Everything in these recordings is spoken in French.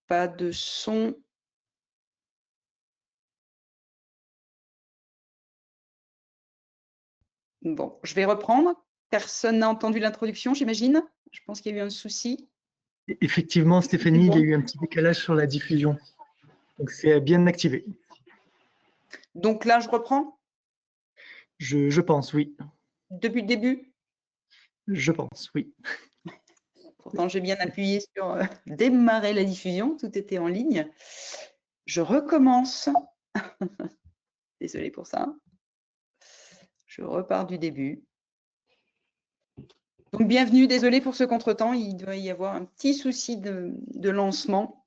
Pas de son. Bon, je vais reprendre. Personne n'a entendu l'introduction, j'imagine. Je pense qu'il y a eu un souci. Effectivement, Stéphanie, bon. Il y a eu un petit décalage sur la diffusion. Donc, c'est bien activé. Donc là, je reprends. Je pense, oui. Depuis le début. Je pense, oui. Pourtant, j'ai bien appuyé sur démarrer la diffusion. Tout était en ligne. Je recommence. Désolée pour ça. Je repars du début. Donc, bienvenue. Désolée pour ce contretemps. Il doit y avoir un petit souci de lancement.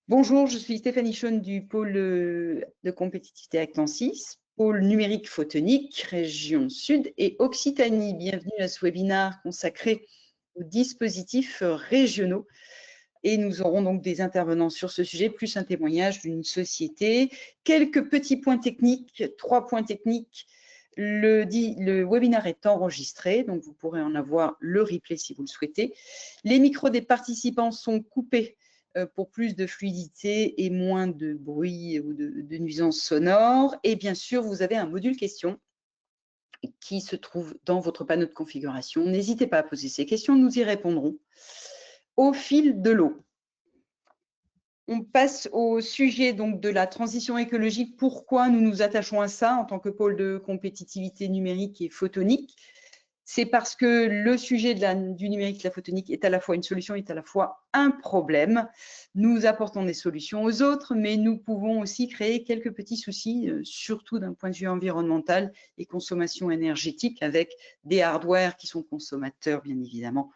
Bonjour, je suis Stéphanie Schoen du pôle de compétitivité Actansis, pôle numérique photonique, région Sud et Occitanie. Bienvenue à ce webinaire consacré aux dispositifs régionaux. Et nous aurons donc des intervenants sur ce sujet, plus un témoignage d'une société. Quelques petits points techniques, 3 points techniques. Le webinaire est enregistré, donc vous pourrez en avoir le replay si vous le souhaitez. Les micros des participants sont coupés pour plus de fluidité et moins de bruit ou de nuisances sonores. Et bien sûr, vous avez un module questions qui se trouve dans votre panneau de configuration. N'hésitez pas à poser ces questions, nous y répondrons au fil de l'eau. On passe au sujet donc de la transition écologique. Pourquoi nous nous attachons à ça en tant que pôle de compétitivité numérique et photonique? C'est parce que le sujet du numérique, la photonique, est à la fois une solution, est à la fois un problème. Nous apportons des solutions aux autres, mais nous pouvons aussi créer quelques petits soucis, surtout d'un point de vue environnemental et consommation énergétique, avec des hardwares qui sont consommateurs, bien évidemment,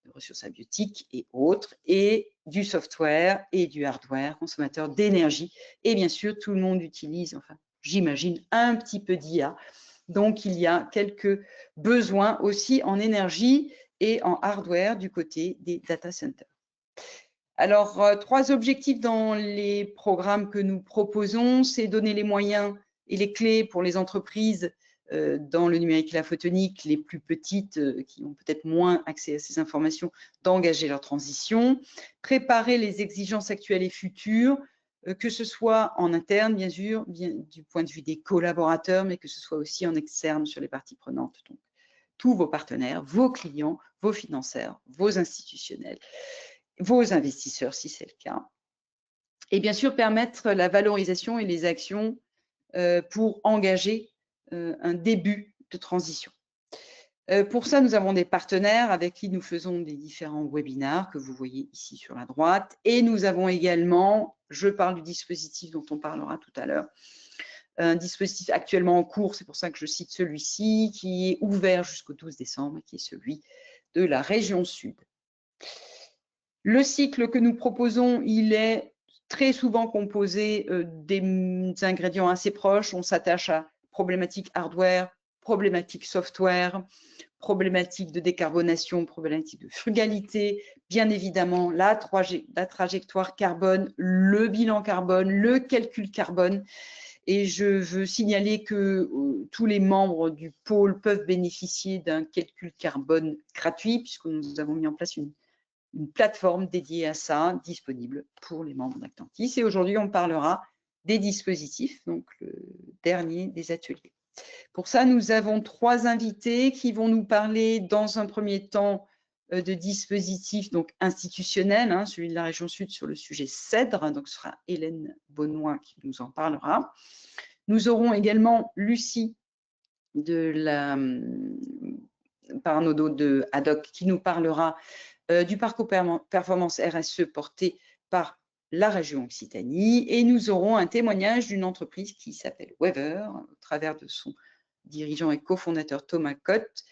de ressources abiotiques et autres, et du software et du hardware, consommateurs d'énergie. Et bien sûr, tout le monde utilise, enfin, j'imagine, un petit peu d'IA. Donc, il y a quelques besoins aussi en énergie et en hardware du côté des data centers. Alors, 3 objectifs dans les programmes que nous proposons, c'est donner les moyens et les clés pour les entreprises dans le numérique et la photonique, les plus petites, qui ont peut-être moins accès à ces informations, d'engager leur transition, préparer les exigences actuelles et futures, que ce soit en interne, bien sûr, du point de vue des collaborateurs, mais que ce soit aussi en externe sur les parties prenantes. Donc, tous vos partenaires, vos clients, vos financeurs, vos institutionnels, vos investisseurs, si c'est le cas. Et bien sûr, permettre la valorisation et les actions pour engager un début de transition. Pour ça, nous avons des partenaires avec qui nous faisons des différents webinaires que vous voyez ici sur la droite. Et nous avons également, je parle du dispositif dont on parlera tout à l'heure, un dispositif actuellement en cours, c'est pour ça que je cite celui-ci, qui est ouvert jusqu'au 12 décembre, qui est celui de la région Sud. Le cycle que nous proposons, il est très souvent composé des ingrédients assez proches. On s'attache à problématiques hardware, problématiques software, problématiques de décarbonation, problématiques de frugalité, bien évidemment la trajectoire carbone, le bilan carbone, le calcul carbone. Et je veux signaler que tous les membres du pôle peuvent bénéficier d'un calcul carbone gratuit, puisque nous avons mis en place une plateforme dédiée à ça, disponible pour les membres d'Actantis. Et aujourd'hui, on parlera des dispositifs, donc le dernier des ateliers. Pour ça, nous avons 3 invités qui vont nous parler dans un premier temps de dispositifs donc institutionnels, hein, celui de la région Sud sur le sujet CEDRE, donc ce sera Hélène Bonnoy qui nous en parlera. Nous aurons également Lucie de Haddock qui nous parlera du parcours performance RSE porté par la région Occitanie, et nous aurons un témoignage d'une entreprise qui s'appelle Wever, au travers de son dirigeant et cofondateur Thomas Cotte,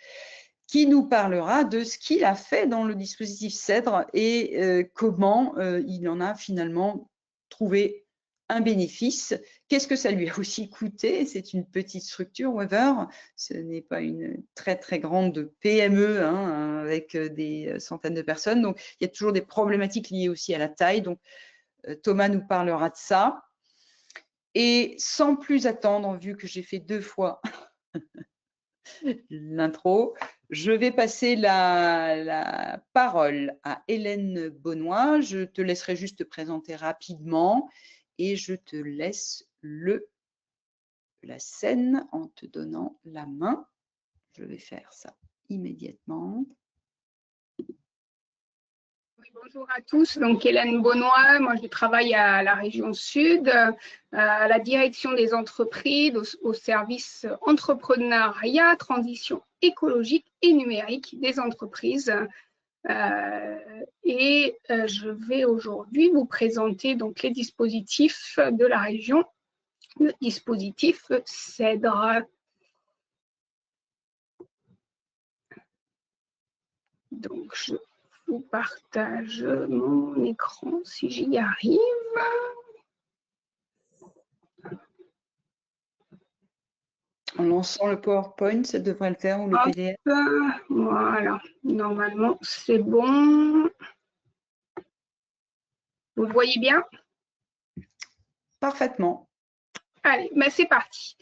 qui nous parlera de ce qu'il a fait dans le dispositif CEDRE et comment il en a finalement trouvé un bénéfice. Qu'est-ce que ça lui a aussi coûté? C'est une petite structure, Wever. Ce n'est pas une très, très grande PME hein, avec des centaines de personnes. Donc, il y a toujours des problématiques liées aussi à la taille. Donc, Thomas nous parlera de ça. Et sans plus attendre, vu que j'ai fait 2 fois l'intro, Je vais passer la parole à Hélène Bonnoy. Je te laisserai juste te présenter rapidement et je te laisse la scène en te donnant la main. Je vais faire ça immédiatement. Bonjour à tous, donc Hélène Bonnoy, moi je travaille à la région Sud, à la direction des entreprises, au service entrepreneuriat, transition écologique et numérique des entreprises. Je vais aujourd'hui vous présenter donc les dispositifs de la région, le dispositif CEDRE. Donc je vous partage mon écran si j'y arrive. En lançant le PowerPoint, ça devrait le faire, ou le PDF. Voilà, normalement c'est bon. Vous le voyez bien? Parfaitement. Allez, ben c'est parti.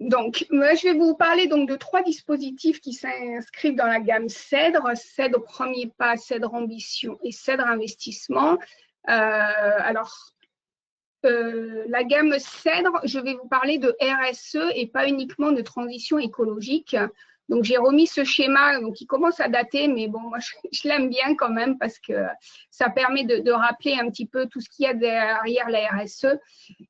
Donc, je vais vous parler donc de 3 dispositifs qui s'inscrivent dans la gamme CEDRE, CEDRE premier pas, CEDRE ambition et CEDRE investissement. La gamme CEDRE, je vais vous parler de RSE et pas uniquement de transition écologique. Donc, j'ai remis ce schéma qui commence à dater, mais bon, moi, je l'aime bien quand même parce que ça permet de rappeler un petit peu tout ce qu'il y a derrière la RSE.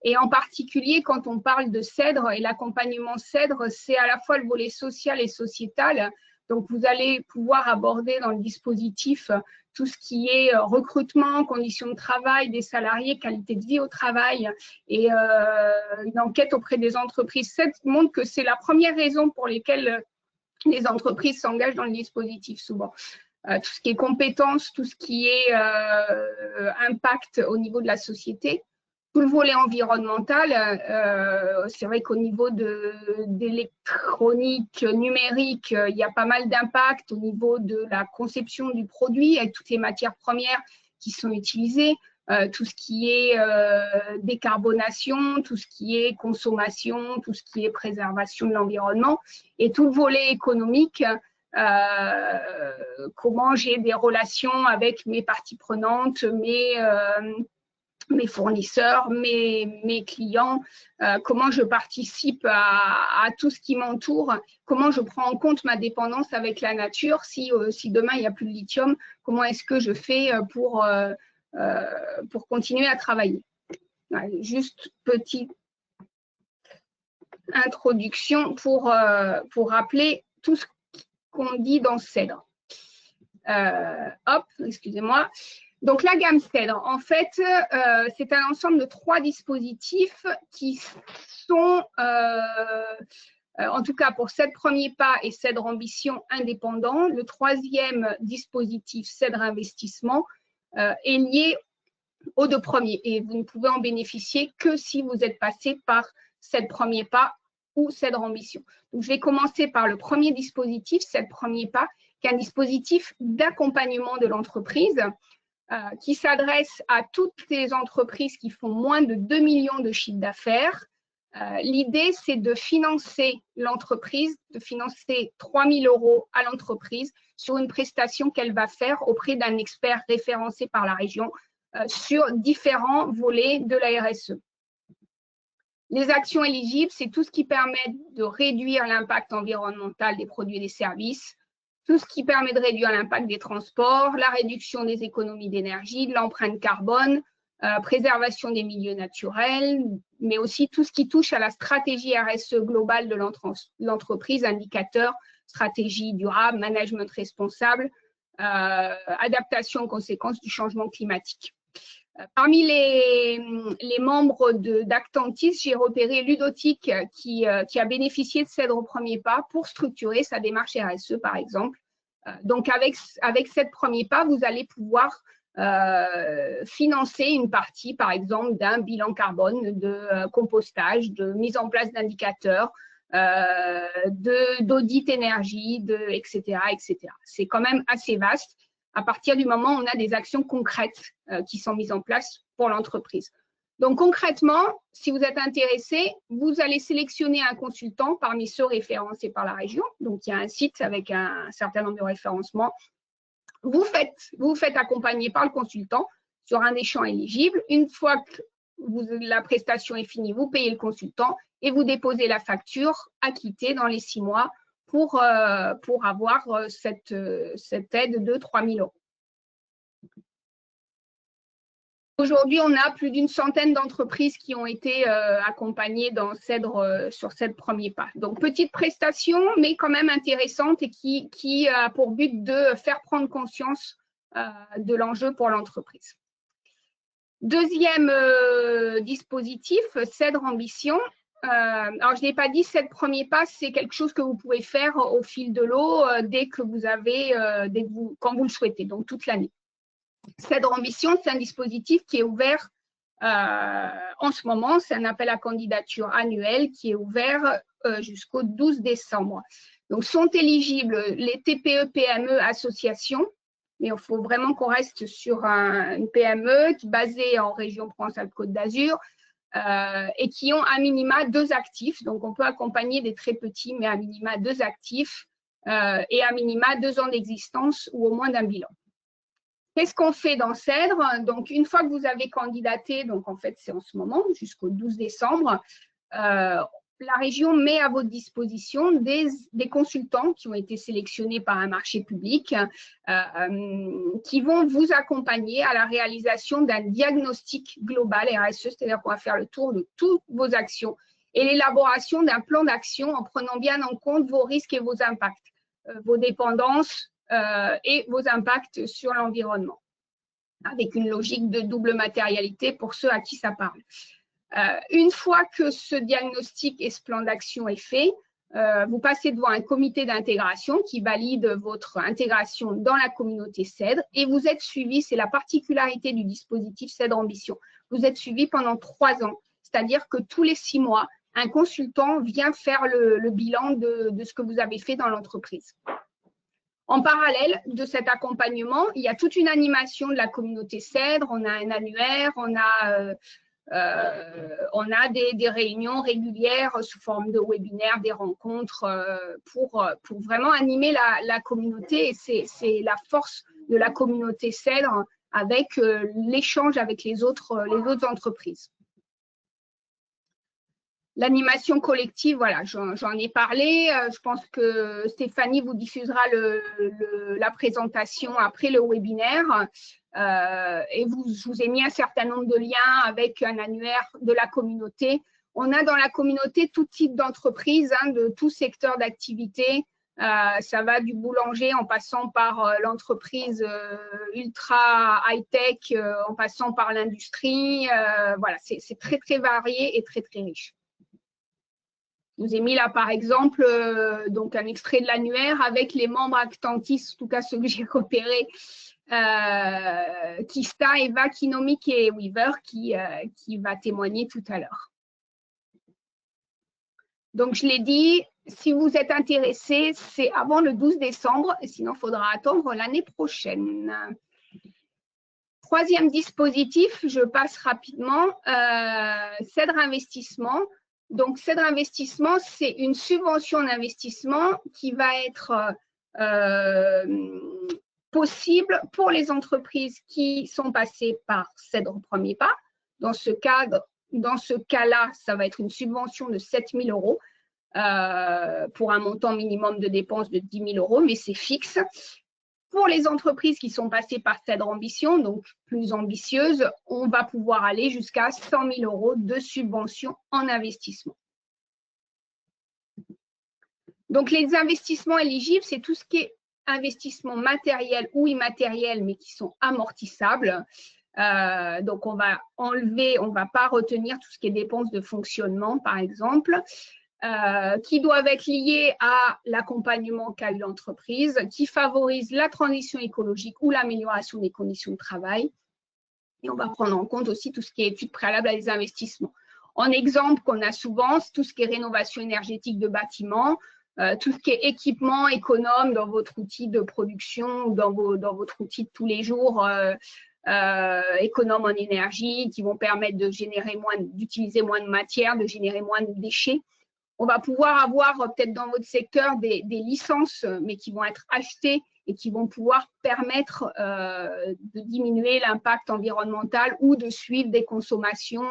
Et en particulier, quand on parle de CEDRE et l'accompagnement CEDRE, c'est à la fois le volet social et sociétal. Donc, vous allez pouvoir aborder dans le dispositif tout ce qui est recrutement, conditions de travail des salariés, qualité de vie au travail et une enquête auprès des entreprises. CEDRE montre que c'est la première raison pour laquelle les entreprises s'engagent dans le dispositif souvent. Tout ce qui est compétences, tout ce qui est impact au niveau de la société. Tout le volet environnemental, c'est vrai qu'au niveau d'électronique numérique, il y a pas mal d'impact au niveau de la conception du produit avec toutes les matières premières qui sont utilisées, tout ce qui est décarbonation, tout ce qui est consommation, tout ce qui est préservation de l'environnement et tout le volet économique. Comment j'ai des relations avec mes parties prenantes, mes fournisseurs, mes clients, comment je participe à tout ce qui m'entoure, comment je prends en compte ma dépendance avec la nature. Si demain il n'y a plus de lithium, comment est-ce que je fais pour continuer à travailler. Juste petite introduction pour rappeler tout ce qu'on dit dans CEDRE. Excusez-moi. Donc, la gamme CEDRE, en fait, c'est un ensemble de 3 dispositifs qui sont, en tout cas pour CEDRE premier pas et CEDRE ambition indépendants. Le 3e dispositif, CEDRE investissement, est lié aux 2 premiers et vous ne pouvez en bénéficier que si vous êtes passé par CEDRE premier pas ou CEDRE ambition. Donc, je vais commencer par le premier dispositif, CEDRE premier pas, qui est un dispositif d'accompagnement de l'entreprise qui s'adresse à toutes les entreprises qui font moins de 2 millions de chiffre d'affaires. L'idée, c'est de financer l'entreprise, de financer 3 000 € à l'entreprise sur une prestation qu'elle va faire auprès d'un expert référencé par la région sur différents volets de la RSE. Les actions éligibles, c'est tout ce qui permet de réduire l'impact environnemental des produits et des services, tout ce qui permet de réduire l'impact des transports, la réduction des économies d'énergie, de l'empreinte carbone, préservation des milieux naturels, mais aussi tout ce qui touche à la stratégie RSE globale de l'entreprise, indicateurs, stratégie durable, management responsable, adaptation aux conséquences du changement climatique. Parmi les membres d'Actantis, j'ai repéré Ludotique qui a bénéficié de CEDRE au premier pas pour structurer sa démarche RSE, par exemple. Donc, avec CEDRE premier pas, vous allez pouvoir financer une partie, par exemple, d'un bilan carbone, de compostage, de mise en place d'indicateurs, d'audit énergie, etc., etc. C'est quand même assez vaste. À partir du moment où on a des actions concrètes qui sont mises en place pour l'entreprise. Donc, concrètement, si vous êtes intéressé, vous allez sélectionner un consultant parmi ceux référencés par la région. Donc, il y a un site avec un certain nombre de référencements. Vous vous faites accompagner par le consultant sur un des champs éligibles. Une fois que la prestation est finie, vous payez le consultant et vous déposez la facture acquittée dans les 6 mois pour avoir cette aide de 3 000 €. Aujourd'hui, on a plus d'une centaine d'entreprises qui ont été accompagnées dans CEDRE sur cette premier pas. Donc, petite prestation, mais quand même intéressante et qui a pour but de faire prendre conscience de l'enjeu pour l'entreprise. Deuxième dispositif, CEDRE Ambition. Alors, je n'ai pas dit, CEDRE premier pas, c'est quelque chose que vous pouvez faire au fil de l'eau quand vous le souhaitez, donc toute l'année. CEDRE Ambition, c'est un dispositif qui est ouvert en ce moment. C'est un appel à candidature annuel qui est ouvert jusqu'au 12 décembre. Donc, sont éligibles les TPE, PME, associations, mais il faut vraiment qu'on reste sur une PME qui est basée en région Provence-Alpes-Côte d'Azur et qui ont à minima 2 actifs. Donc, on peut accompagner des très petits, mais à minima 2 actifs et à minima 2 ans d'existence ou au moins d'un bilan. Qu'est-ce qu'on fait dans CEDRE? Donc, une fois que vous avez candidaté, donc en fait, c'est en ce moment, jusqu'au 12 décembre, la région met à votre disposition des consultants qui ont été sélectionnés par un marché public qui vont vous accompagner à la réalisation d'un diagnostic global RSE, c'est-à-dire qu'on va faire le tour de toutes vos actions et l'élaboration d'un plan d'action en prenant bien en compte vos risques et vos impacts, vos dépendances, et vos impacts sur l'environnement, avec une logique de double matérialité pour ceux à qui ça parle. Une fois que ce diagnostic et ce plan d'action est fait, vous passez devant un comité d'intégration qui valide votre intégration dans la communauté CEDRE et vous êtes suivi, c'est la particularité du dispositif CEDRE Ambition, vous êtes suivi pendant 3 ans, c'est-à-dire que tous les 6 mois, un consultant vient faire le bilan de ce que vous avez fait dans l'entreprise. En parallèle de cet accompagnement, il y a toute une animation de la communauté CEDRE, on a un annuaire, on a des réunions régulières sous forme de webinaires, des rencontres pour vraiment animer la communauté et c'est la force de la communauté CEDRE avec l'échange avec les autres entreprises. L'animation collective, voilà, j'en ai parlé. Je pense que Stéphanie vous diffusera la présentation après le webinaire. Et je vous ai mis un certain nombre de liens avec un annuaire de la communauté. On a dans la communauté tout type d'entreprise, de tout secteur d'activité. Ça va du boulanger en passant par l'entreprise ultra high-tech, en passant par l'industrie. Voilà, c'est très, très varié et très, très riche. Je vous ai mis là, par exemple, donc un extrait de l'annuaire avec les membres Actantis, en tout cas ceux que j'ai repérés, Kista, Eva, Kinomic et Weaver, qui va témoigner tout à l'heure. Donc, je l'ai dit, si vous êtes intéressé, c'est avant le 12 décembre, sinon il faudra attendre l'année prochaine. Troisième dispositif, je passe rapidement, CEDRE Investissement. Donc, CEDRE Investissement, c'est une subvention d'investissement qui va être possible pour les entreprises qui sont passées par CEDRE Premier Pas. Dans ce cas-là, ça va être une subvention de 7 000 € pour un montant minimum de dépenses de 10 000 €, mais c'est fixe. Pour les entreprises qui sont passées par CEDRE Ambition, donc plus ambitieuses, on va pouvoir aller jusqu'à 100 000 € de subvention en investissement. Donc, les investissements éligibles, c'est tout ce qui est investissement matériel ou immatériel, mais qui sont amortissables. Donc, on va enlever, on ne va pas retenir tout ce qui est dépenses de fonctionnement, par exemple. Qui doivent être liées à l'accompagnement qu'a eu l'entreprise, qui favorisent la transition écologique ou l'amélioration des conditions de travail. Et on va prendre en compte aussi tout ce qui est études préalables à des investissements. En exemple qu'on a souvent, c'est tout ce qui est rénovation énergétique de bâtiments, tout ce qui est équipement économe dans votre outil de production ou dans votre outil de tous les jours, économes en énergie, qui vont permettre de générer d'utiliser moins de matière, de générer moins de déchets. On va pouvoir avoir peut-être dans votre secteur des licences, mais qui vont être achetées et qui vont pouvoir permettre de diminuer l'impact environnemental ou de suivre des consommations,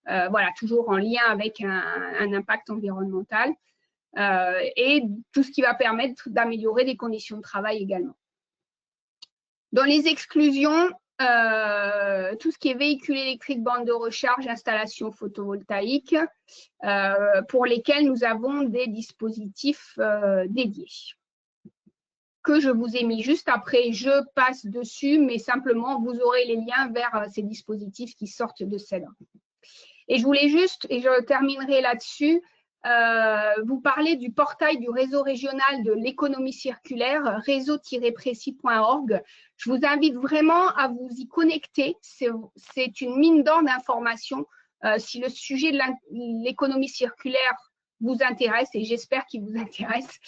voilà, toujours en lien avec un impact environnemental. Et tout ce qui va permettre d'améliorer les conditions de travail également. Dans les exclusions, tout ce qui est véhicule électrique, bande de recharge, installation photovoltaïque, pour lesquels nous avons des dispositifs dédiés, que je vous ai mis juste après. Je passe dessus, mais simplement, vous aurez les liens vers ces dispositifs qui sortent de celle-là. Et je voulais juste, et je terminerai là-dessus, vous parler du portail du réseau régional de l'économie circulaire, réseau-précis.org. Je vous invite vraiment à vous y connecter. C'est une mine d'or d'informations. Si le sujet de l'économie circulaire vous intéresse, et j'espère qu'il vous intéresse,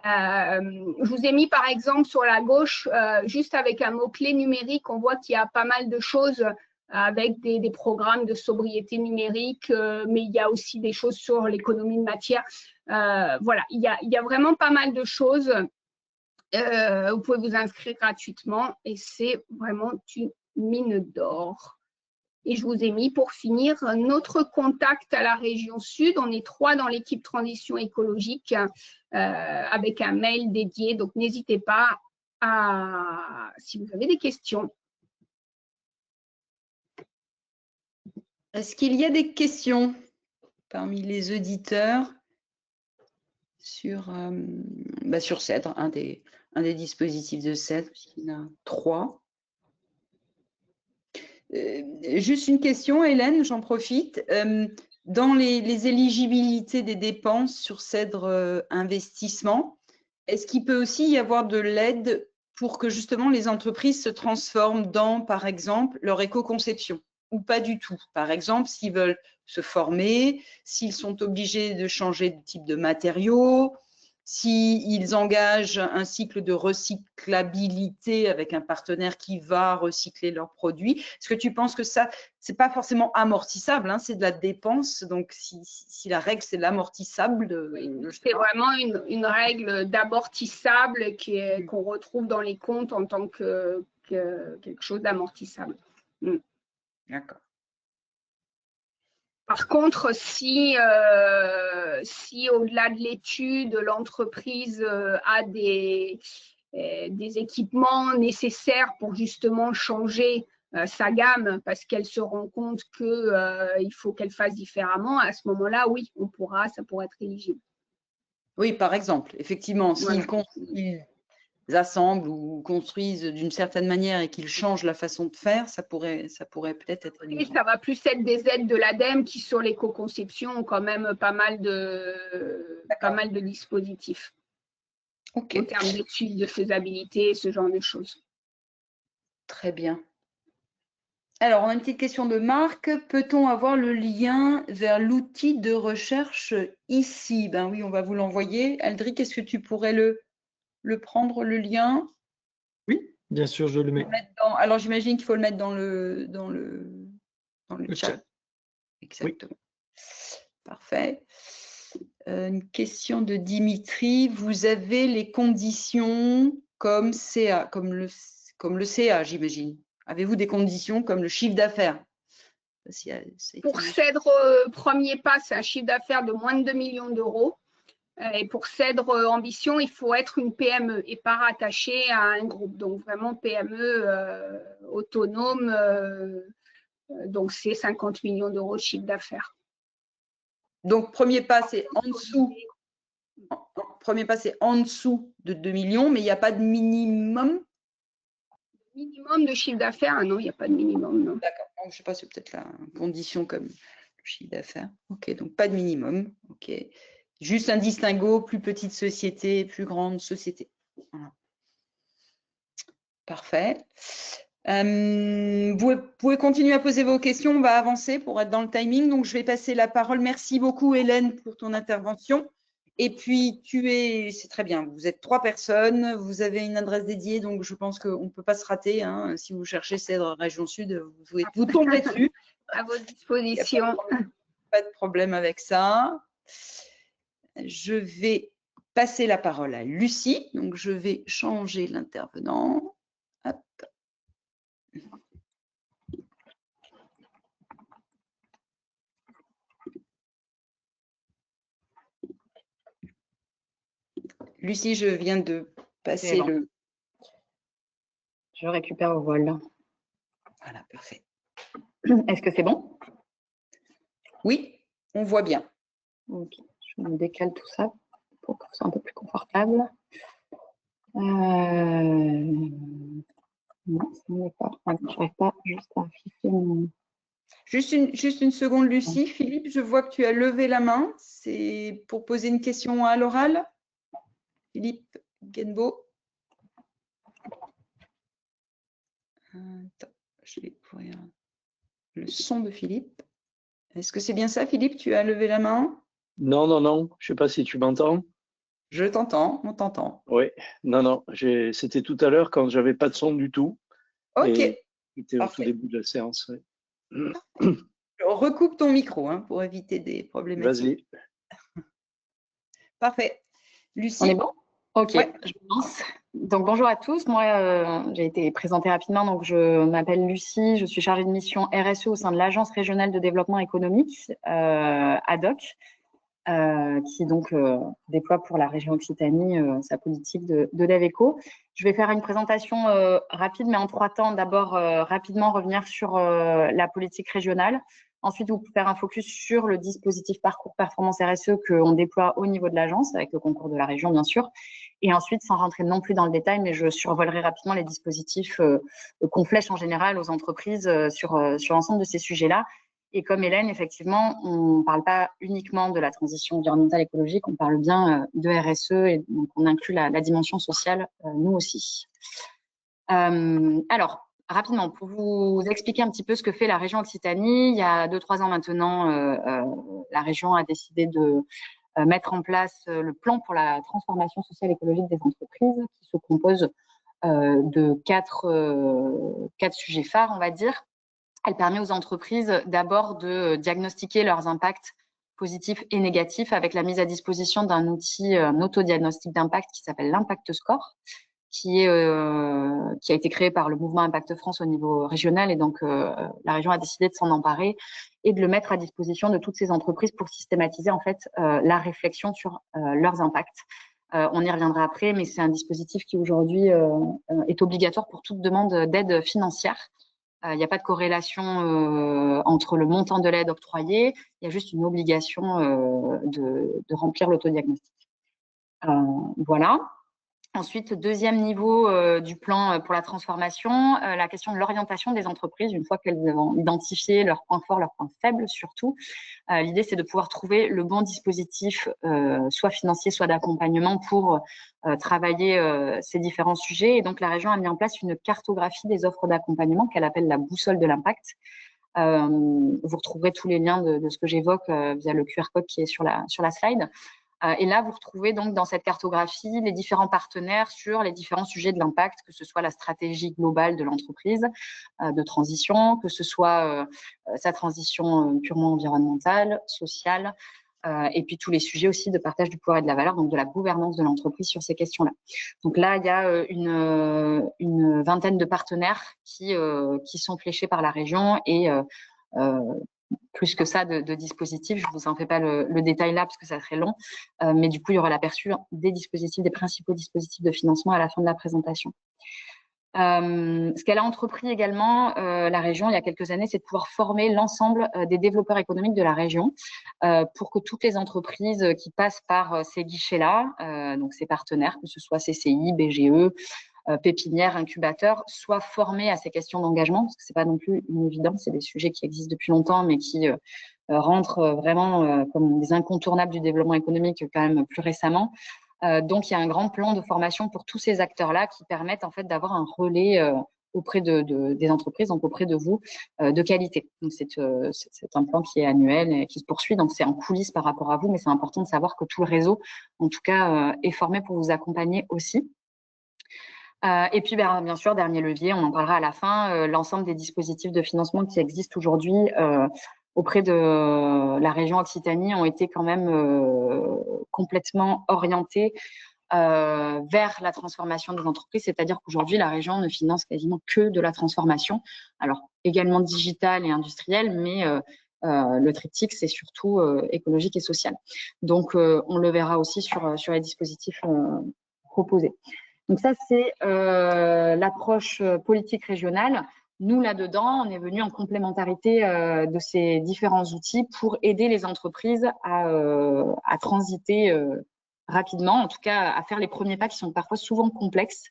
je vous ai mis par exemple sur la gauche, juste avec un mot-clé numérique, on voit qu'il y a pas mal de choses avec des programmes de sobriété numérique, mais il y a aussi des choses sur l'économie de matière. Voilà, il y a vraiment pas mal de choses. Vous pouvez vous inscrire gratuitement et c'est vraiment une mine d'or. Et je vous ai mis pour finir notre contact à la région Sud. On est 3 dans l'équipe transition écologique avec un mail dédié. Donc, n'hésitez pas si vous avez des questions. Est-ce qu'il y a des questions parmi les auditeurs sur CEDRE, un des dispositifs de CEDRE, puisqu'il y en a 3. Juste une question, Hélène, j'en profite. Dans les éligibilités des dépenses sur CEDRE investissement, est-ce qu'il peut aussi y avoir de l'aide pour que justement les entreprises se transforment dans, par exemple, leur éco-conception ou pas du tout? Par exemple, s'ils veulent se former, s'ils sont obligés de changer de type de matériaux, s'ils engagent un cycle de recyclabilité avec un partenaire qui va recycler leurs produits. Est-ce que tu penses que ça, c'est pas forcément amortissable, hein, c'est de la dépense, donc si la règle c'est l'amortissable. C'est vraiment une règle d'amortissable qu'on retrouve dans les comptes en tant que quelque chose d'amortissable. D'accord. Par contre, si au-delà de l'étude, l'entreprise a des équipements nécessaires pour justement changer sa gamme parce qu'elle se rend compte qu'il faut qu'elle fasse différemment, à ce moment-là, oui, ça pourrait être éligible. Oui, par exemple, effectivement, s'ils assemblent ou construisent d'une certaine manière et qu'ils changent la façon de faire, ça pourrait peut-être être éligible. Ça va plus être des aides de l'ADEME qui, sur l'éco-conception, ont quand même pas mal de dispositifs. Okay. En termes d'études de faisabilité, ce genre de choses. Très bien. Alors, on a une petite question de Marc. Peut-on avoir le lien vers l'outil de recherche ici? Ben oui, on va vous l'envoyer. Aldric, est-ce que tu pourrais le prendre, le lien? Oui, bien sûr, je le mets. Alors, j'imagine qu'il faut le mettre dans le chat. Exactement. Oui. Parfait. Une question de Dimitri. Vous avez les conditions comme CA, comme le CA, j'imagine. Avez-vous des conditions comme le chiffre d'affaires? Pour CEDRE premier pas, c'est un chiffre d'affaires de moins de 2 millions d'euros. Et pour CEDRE Ambition, il faut être une PME et pas rattaché à un groupe. Donc vraiment PME autonome. Donc c'est 50 millions d'euros de chiffre d'affaires. Donc premier pas, c'est en dessous. Premier pas, c'est en dessous de 2 millions, mais il n'y a pas de minimum. Minimum de chiffre d'affaires? Ah non, il n'y a pas de minimum, non. D'accord. Je ne sais pas, c'est peut-être la condition comme le chiffre d'affaires. Ok, donc pas de minimum. Ok. Juste un distinguo, plus petite société, plus grande société. Voilà. Parfait. Vous pouvez continuer à poser vos questions. On va avancer pour être dans le timing. Donc, je vais passer la parole. Merci beaucoup, Hélène, pour ton intervention. Et puis, c'est très bien, vous êtes 3 personnes, vous avez une adresse dédiée, donc je pense qu'on ne peut pas se rater. Hein. Si vous cherchez Cèdre Région Sud, vous tomberez dessus. À votre disposition. Pas de problème avec ça. Je vais passer la parole à Lucie. Donc, je vais changer l'intervenant. Hop. Lucie, je viens de passer bon. le… Je récupère au vol. Voilà, parfait. Est-ce que c'est bon? Oui, on voit bien. Ok, je me décale tout ça pour que ce soit un peu plus confortable. Non, ça n'est pas. Je n'arrive pas juste à afficher mon… Juste une seconde, Lucie. Philippe, je vois que tu as levé la main. C'est pour poser une question à l'oral. Philippe Guenbeau. Attends, je vais ouvrir le son de Philippe. Est-ce que c'est bien ça, Philippe? Tu as levé la main? Non, non, non. Je ne sais pas si tu m'entends. Je t'entends, on t'entend. Oui, non. C'était tout à l'heure quand j'avais pas de son du tout. Ok. C'était au tout Parfait. début de la séance. Ouais. Recoupe ton micro hein, pour éviter des problématiques. Vas-y. Parfait. Lucie. On est bon? Ok, Ouais. je lance. Donc bonjour à tous. Moi, j'ai été présentée rapidement. Donc je m'appelle Lucie. Je suis chargée de mission RSE au sein de l'Agence régionale de développement économique, ADOC, qui donc déploie pour la région Occitanie sa politique de l'EVECO. Je vais faire une présentation rapide, mais en 3 temps. D'abord, rapidement revenir sur la politique régionale. Ensuite, vous faire un focus sur le dispositif Parcours Performance RSE qu'on déploie au niveau de l'agence, avec le concours de la région, bien sûr. Et ensuite, sans rentrer non plus dans le détail, mais je survolerai rapidement les dispositifs qu'on flèche en général aux entreprises sur l'ensemble de ces sujets-là. Et comme Hélène, effectivement, on ne parle pas uniquement de la transition environnementale écologique, on parle bien de RSE et donc on inclut la dimension sociale, nous aussi. Alors, rapidement, pour vous expliquer un petit peu ce que fait la région Occitanie, il y a 2-3 ans maintenant, la région a décidé de mettre en place le plan pour la transformation sociale et écologique des entreprises qui se compose de 4 sujets phares, on va dire. Elle permet aux entreprises d'abord de diagnostiquer leurs impacts positifs et négatifs avec la mise à disposition d'un outil, un autodiagnostic d'impact qui s'appelle l'Impact Score, qui a été créé par le mouvement Impact France au niveau régional. Et donc, la région a décidé de s'en emparer et de le mettre à disposition de toutes ces entreprises pour systématiser en fait la réflexion sur leurs impacts. On y reviendra après, mais c'est un dispositif qui aujourd'hui est obligatoire pour toute demande d'aide financière. Il n'y a pas de corrélation entre le montant de l'aide octroyée, il y a juste une obligation de remplir l'autodiagnostic. Voilà. Ensuite, deuxième niveau du plan pour la transformation, la question de l'orientation des entreprises, une fois qu'elles ont identifié leurs points forts, leurs points faibles surtout. L'idée, c'est de pouvoir trouver le bon dispositif, soit financier, soit d'accompagnement pour travailler ces différents sujets. Et donc, la région a mis en place une cartographie des offres d'accompagnement qu'elle appelle la boussole de l'impact. Vous retrouverez tous les liens de ce que j'évoque via le QR code qui est sur la slide. Et là, vous retrouvez donc dans cette cartographie les différents partenaires sur les différents sujets de l'impact, que ce soit la stratégie globale de l'entreprise de transition, que ce soit sa transition purement environnementale, sociale, et puis tous les sujets aussi de partage du pouvoir et de la valeur, donc de la gouvernance de l'entreprise sur ces questions-là. Donc là, il y a une vingtaine de partenaires qui sont fléchés par la région et plus que ça de dispositifs. Je ne vous en fais pas le détail là parce que ça serait long, mais du coup, il y aura l'aperçu des dispositifs, des principaux dispositifs de financement à la fin de la présentation. Ce qu'elle a entrepris également, la région, il y a quelques années, c'est de pouvoir former l'ensemble des développeurs économiques de la région pour que toutes les entreprises qui passent par ces guichets-là, donc ces partenaires, que ce soit CCI, BGE, pépinières, incubateurs, soient formés à ces questions d'engagement, parce que c'est pas non plus une évidence, c'est des sujets qui existent depuis longtemps, mais qui rentrent vraiment comme des incontournables du développement économique quand même plus récemment. Donc, il y a un grand plan de formation pour tous ces acteurs-là qui permettent en fait d'avoir un relais auprès des entreprises, donc auprès de vous, de qualité. Donc c'est un plan qui est annuel et qui se poursuit, donc c'est en coulisses par rapport à vous, mais c'est important de savoir que tout le réseau, en tout cas, est formé pour vous accompagner aussi. Et puis, bien sûr, dernier levier, on en parlera à la fin, l'ensemble des dispositifs de financement qui existent aujourd'hui auprès de la région Occitanie ont été quand même complètement orientés vers la transformation des entreprises, c'est-à-dire qu'aujourd'hui, la région ne finance quasiment que de la transformation, alors également digitale et industrielle, mais le triptyque, c'est surtout écologique et social. Donc, on le verra aussi sur les dispositifs proposés. Donc ça, c'est l'approche politique régionale. Nous, là-dedans, on est venu en complémentarité de ces différents outils pour aider les entreprises à transiter rapidement, en tout cas à faire les premiers pas qui sont parfois souvent complexes.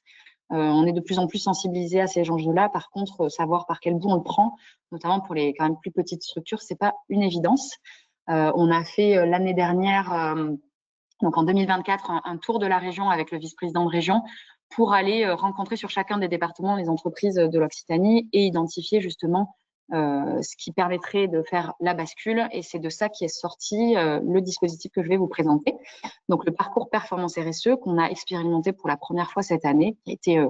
On est de plus en plus sensibilisé à ces enjeux-là. Par contre, savoir par quel bout on le prend, notamment pour les quand même plus petites structures, c'est pas une évidence. On a fait l'année dernière, donc en 2024, un tour de la région avec le vice-président de région pour aller rencontrer sur chacun des départements les entreprises de l'Occitanie et identifier justement ce qui permettrait de faire la bascule. Et c'est de ça qui est sorti le dispositif que je vais vous présenter. Donc, le parcours performance RSE qu'on a expérimenté pour la première fois cette année, qui a été,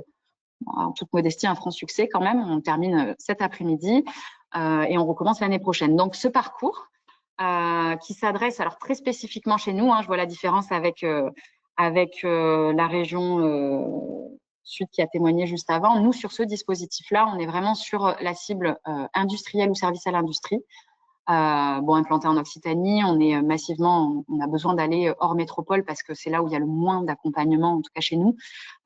en toute modestie, un franc succès quand même. On termine cet après-midi et on recommence l'année prochaine. Donc, ce parcours qui s'adresse alors très spécifiquement chez nous, je vois la différence avec la région Sud qui a témoigné juste avant. Nous, sur ce dispositif-là, on est vraiment sur la cible industrielle ou service à l'industrie. Implanté en Occitanie, on est massivement, on a besoin d'aller hors métropole parce que c'est là où il y a le moins d'accompagnement, en tout cas chez nous.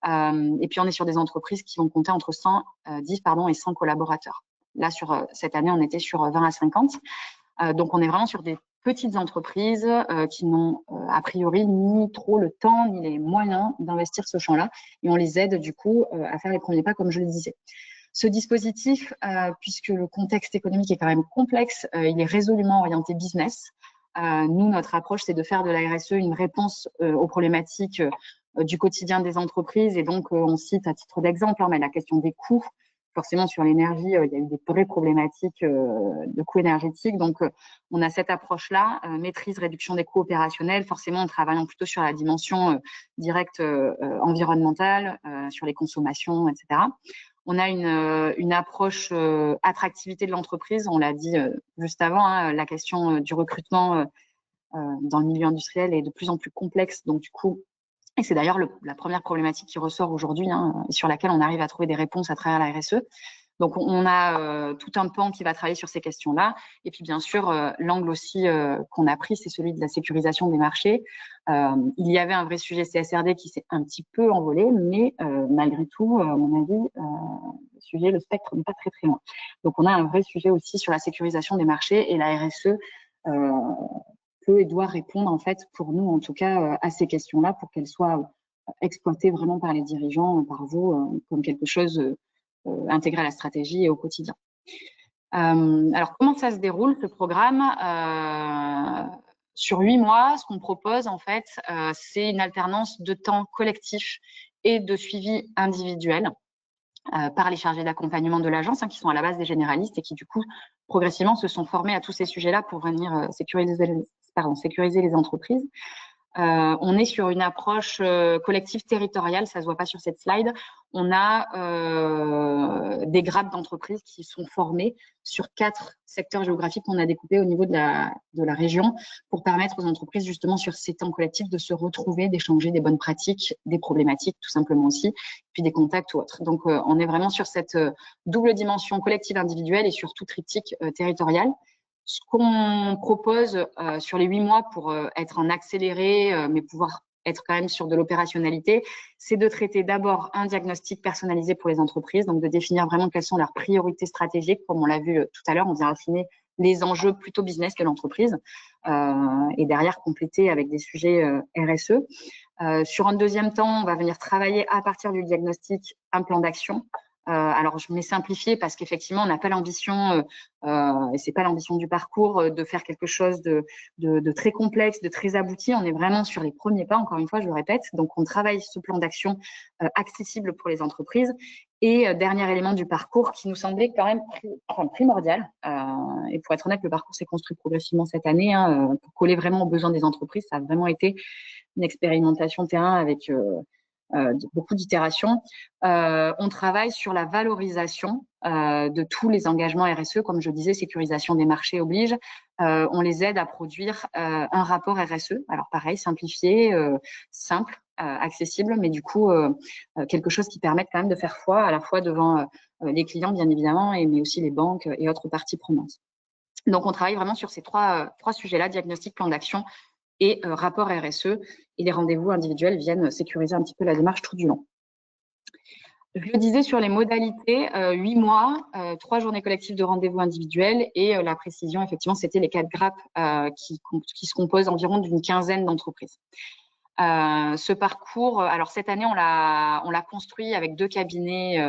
Et puis, on est sur des entreprises qui vont compter entre 110 et 100 collaborateurs. Là, sur cette année, on était sur 20 à 50. Donc, on est vraiment sur des petites entreprises qui n'ont a priori ni trop le temps ni les moyens d'investir ce champ-là. Et on les aide du coup à faire les premiers pas, comme je le disais. Ce dispositif, puisque le contexte économique est quand même complexe, il est résolument orienté business. Nous, notre approche, c'est de faire de la RSE une réponse aux problématiques du quotidien des entreprises. Et donc, on cite à titre d'exemple, mais la question des coûts. Forcément, sur l'énergie, il y a eu des vraies problématiques de coûts énergétiques. Donc, on a cette approche-là, maîtrise, réduction des coûts opérationnels, forcément en travaillant plutôt sur la dimension directe environnementale, sur les consommations, etc. On a une approche attractivité de l'entreprise. On l'a dit juste avant, la question du recrutement dans le milieu industriel est de plus en plus complexe. Donc, du coup, et c'est d'ailleurs la première problématique qui ressort aujourd'hui, sur laquelle on arrive à trouver des réponses à travers la RSE. Donc, on a tout un pan qui va travailler sur ces questions-là. Et puis, bien sûr, l'angle aussi qu'on a pris, c'est celui de la sécurisation des marchés. Il y avait un vrai sujet CSRD qui s'est un petit peu envolé, mais malgré tout, à mon avis, le spectre n'est pas très, très loin. Donc, on a un vrai sujet aussi sur la sécurisation des marchés et la RSE peut et doit répondre, en fait, pour nous, en tout cas, à ces questions-là, pour qu'elles soient exploitées vraiment par les dirigeants, par vous, comme quelque chose intégré à la stratégie et au quotidien. Alors, comment ça se déroule, ce programme sur 8 mois, ce qu'on propose, en fait, c'est une alternance de temps collectif et de suivi individuel par les chargés d'accompagnement de l'agence, qui sont à la base des généralistes et qui, du coup, progressivement se sont formés à tous ces sujets-là pour venir sécuriser les entreprises. On est sur une approche collective territoriale, ça se voit pas sur cette slide. On a des grades d'entreprises qui sont formés sur 4 secteurs géographiques qu'on a découpés au niveau de la région pour permettre aux entreprises justement sur ces temps collectifs de se retrouver, d'échanger des bonnes pratiques, des problématiques tout simplement aussi, puis des contacts ou autres. Donc on est vraiment sur cette double dimension collective individuelle et sur tout triptyque territorial. Ce qu'on propose sur les 8 mois pour être en accéléré, mais pouvoir être quand même sur de l'opérationnalité, c'est de traiter d'abord un diagnostic personnalisé pour les entreprises, donc de définir vraiment quelles sont leurs priorités stratégiques, comme on l'a vu tout à l'heure, on vient affiner les enjeux plutôt business de l'entreprise et derrière compléter avec des sujets RSE. Sur un deuxième temps, on va venir travailler à partir du diagnostic un plan d'action. Alors, je m'ai simplifié parce qu'effectivement, on n'a pas l'ambition, et c'est pas l'ambition du parcours, de faire quelque chose de très complexe, de très abouti. On est vraiment sur les premiers pas, encore une fois, je le répète. Donc, on travaille ce plan d'action accessible pour les entreprises. Et dernier élément du parcours qui nous semblait quand même primordial. Et pour être honnête, le parcours s'est construit progressivement cette année pour coller vraiment aux besoins des entreprises. Ça a vraiment été une expérimentation terrain avec beaucoup d'itérations. On travaille sur la valorisation de tous les engagements RSE. Comme je disais, sécurisation des marchés oblige. On les aide à produire un rapport RSE. Alors pareil, simplifié, simple, accessible, mais du coup, quelque chose qui permette quand même de faire foi à la fois devant les clients, bien évidemment, mais aussi les banques et autres parties prenantes. Donc, on travaille vraiment sur ces trois sujets-là, diagnostic, plan d'action et rapport RSE. Et les rendez-vous individuels viennent sécuriser un petit peu la démarche tout du long. Je le disais sur les modalités, 8 mois, 3 journées collectives de rendez-vous individuels et la précision, effectivement, c'était les 4 grappes qui se composent environ d'une quinzaine d'entreprises. Ce parcours, alors cette année, on l'a construit avec 2 cabinets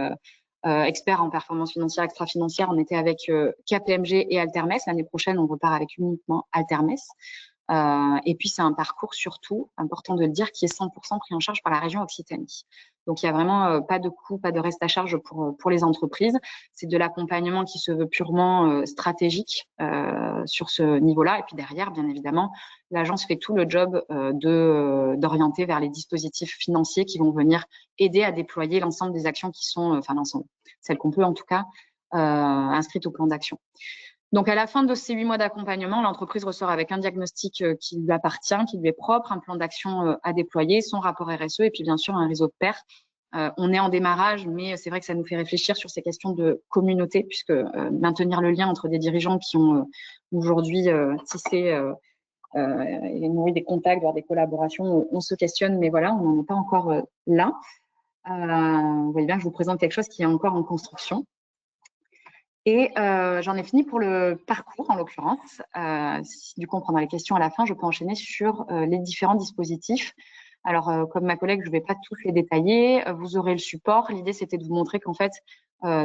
experts en performance financière, extra-financière. On était avec KPMG et Altermes. L'année prochaine, on repart avec uniquement Altermes. Et puis, c'est un parcours surtout, important de le dire, qui est 100% pris en charge par la région Occitanie. Donc, il n'y a vraiment pas de coût, pas de reste à charge pour les entreprises. C'est de l'accompagnement qui se veut purement stratégique sur ce niveau-là. Et puis derrière, bien évidemment, l'agence fait tout le job d'orienter vers les dispositifs financiers qui vont venir aider à déployer l'ensemble des actions qui sont, enfin l'ensemble, celles qu'on peut en tout cas, inscrites au plan d'action. Donc, à la fin de ces 8 mois d'accompagnement, l'entreprise ressort avec un diagnostic qui lui appartient, qui lui est propre, un plan d'action à déployer, son rapport RSE et puis bien sûr un réseau de pairs. On est en démarrage, mais c'est vrai que ça nous fait réfléchir sur ces questions de communauté, puisque maintenir le lien entre des dirigeants qui ont aujourd'hui tissé et nourri des contacts, voire des collaborations, on se questionne, mais voilà, on n'en est pas encore là. Vous voyez bien que je vous présente quelque chose qui est encore en construction. Et j'en ai fini pour le parcours, en l'occurrence. Du coup, on prendra les questions à la fin. Je peux enchaîner sur les différents dispositifs. Alors, comme ma collègue, je ne vais pas tous les détailler. Vous aurez le support. L'idée, c'était de vous montrer qu'en fait,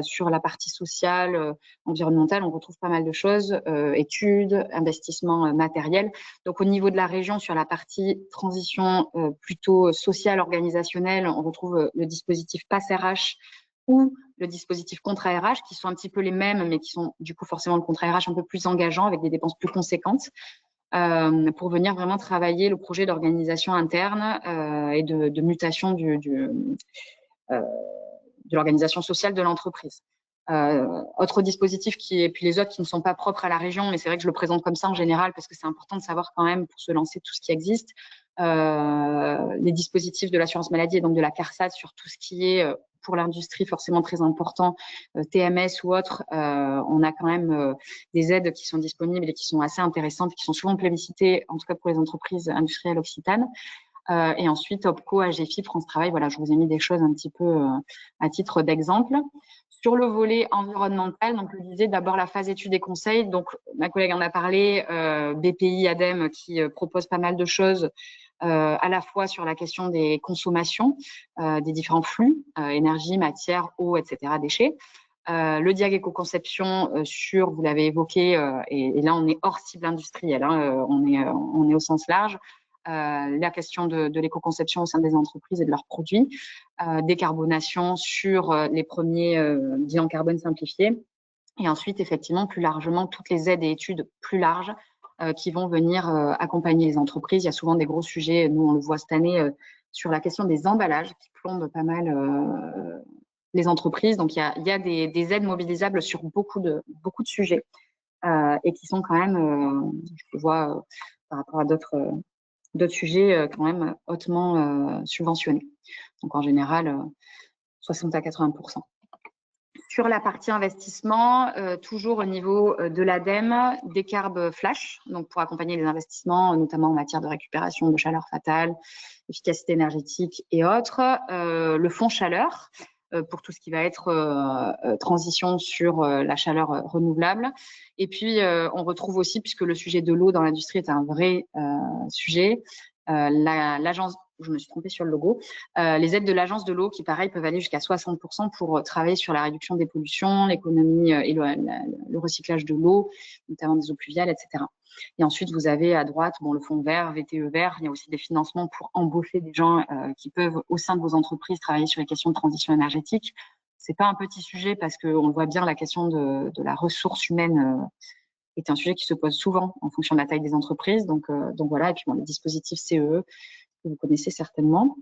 sur la partie sociale, environnementale, on retrouve pas mal de choses, études, investissements matériels. Donc, au niveau de la région, sur la partie transition plutôt sociale, organisationnelle, on retrouve le dispositif PASS-RH ou le dispositif contrat RH, qui sont un petit peu les mêmes, mais qui sont du coup forcément le contrat RH un peu plus engageant, avec des dépenses plus conséquentes, pour venir vraiment travailler le projet d'organisation interne et de mutation de l'organisation sociale de l'entreprise. Autre dispositif et puis les autres qui ne sont pas propres à la région, mais c'est vrai que je le présente comme ça en général parce que c'est important de savoir quand même pour se lancer tout ce qui existe. Les dispositifs de l'assurance maladie et donc de la CARSAT sur tout ce qui est pour l'industrie forcément très important, TMS ou autre, on a quand même des aides qui sont disponibles et qui sont assez intéressantes, qui sont souvent plébiscitées, en tout cas pour les entreprises industrielles occitanes. Et ensuite, OPCO, AGFI, France Travail, voilà, je vous ai mis des choses un petit peu à titre d'exemple. Sur le volet environnemental, donc je disais d'abord la phase études et conseils. Donc ma collègue en a parlé, BPI, ADEME qui propose pas mal de choses à la fois sur la question des consommations, des différents flux, énergie, matière, eau, etc., déchets. Le diag éco-conception sur, vous l'avez évoqué, et là on est hors cible industrielle, on est au sens large. La question de l'éco-conception au sein des entreprises et de leurs produits, décarbonation sur les premiers bilans carbone simplifiés, et ensuite effectivement plus largement toutes les aides et études plus larges qui vont venir accompagner les entreprises. Il y a souvent des gros sujets, nous on le voit cette année, sur la question des emballages qui plombent pas mal les entreprises. Donc il y a des aides mobilisables sur beaucoup de sujets et qui sont quand même, je vois par rapport à d'autres sujets quand même hautement subventionnés. Donc en général, 60 à 80%. Sur la partie investissement, toujours au niveau de l'ADEME, des carbes flash, donc pour accompagner les investissements, notamment en matière de récupération de chaleur fatale, efficacité énergétique et autres. Le fonds chaleur, pour tout ce qui va être transition sur la chaleur renouvelable. Et puis, on retrouve aussi, puisque le sujet de l'eau dans l'industrie est un vrai sujet, l'agence, je me suis trompée sur le logo, les aides de l'agence de l'eau qui, pareil, peuvent aller jusqu'à 60% pour travailler sur la réduction des pollutions, l'économie et le recyclage de l'eau, notamment des eaux pluviales, etc. Et ensuite, vous avez à droite le fonds vert, VTE vert. Il y a aussi des financements pour embaucher des gens qui peuvent, au sein de vos entreprises, travailler sur les questions de transition énergétique. c'est pas un petit sujet parce qu'on le voit bien, la question de la ressource humaine est un sujet qui se pose souvent en fonction de la taille des entreprises. Donc voilà, et puis bon, le dispositif CEE, que vous connaissez certainement.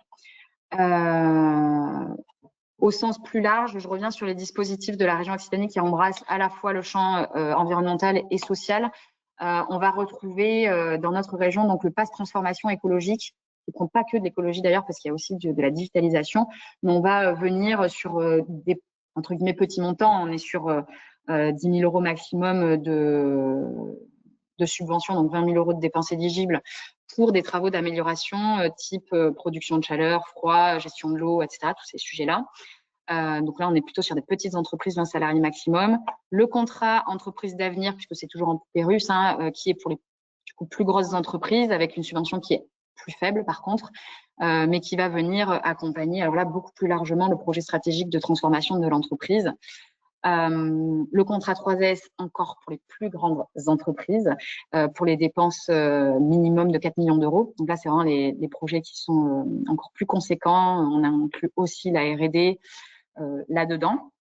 Au sens plus large, je reviens sur les dispositifs de la région Occitanie qui embrassent à la fois le champ environnemental et social. On va retrouver dans notre région donc le pass transformation écologique, qui ne prend pas que de l'écologie d'ailleurs, parce qu'il y a aussi de la digitalisation, mais on va venir sur des, entre guillemets, petits montants. On est sur 10 000 euros maximum de subventions, donc 20 000 euros de dépenses éligibles pour des travaux d'amélioration type production de chaleur, froid, gestion de l'eau, etc., tous ces sujets-là. Donc là, on est plutôt sur des petites entreprises, 20 salariés maximum. Le contrat entreprise d'avenir, puisque c'est toujours en poupée russe, qui est pour les du coup, plus grosses entreprises, avec une subvention qui est plus faible par contre, mais qui va venir accompagner, alors là, beaucoup plus largement le projet stratégique de transformation de l'entreprise. Le contrat 3S encore pour les plus grandes entreprises, pour les dépenses minimum de 4 millions d'euros. Donc là, c'est vraiment les projets qui sont encore plus conséquents. On inclut aussi la R&D là-dedans.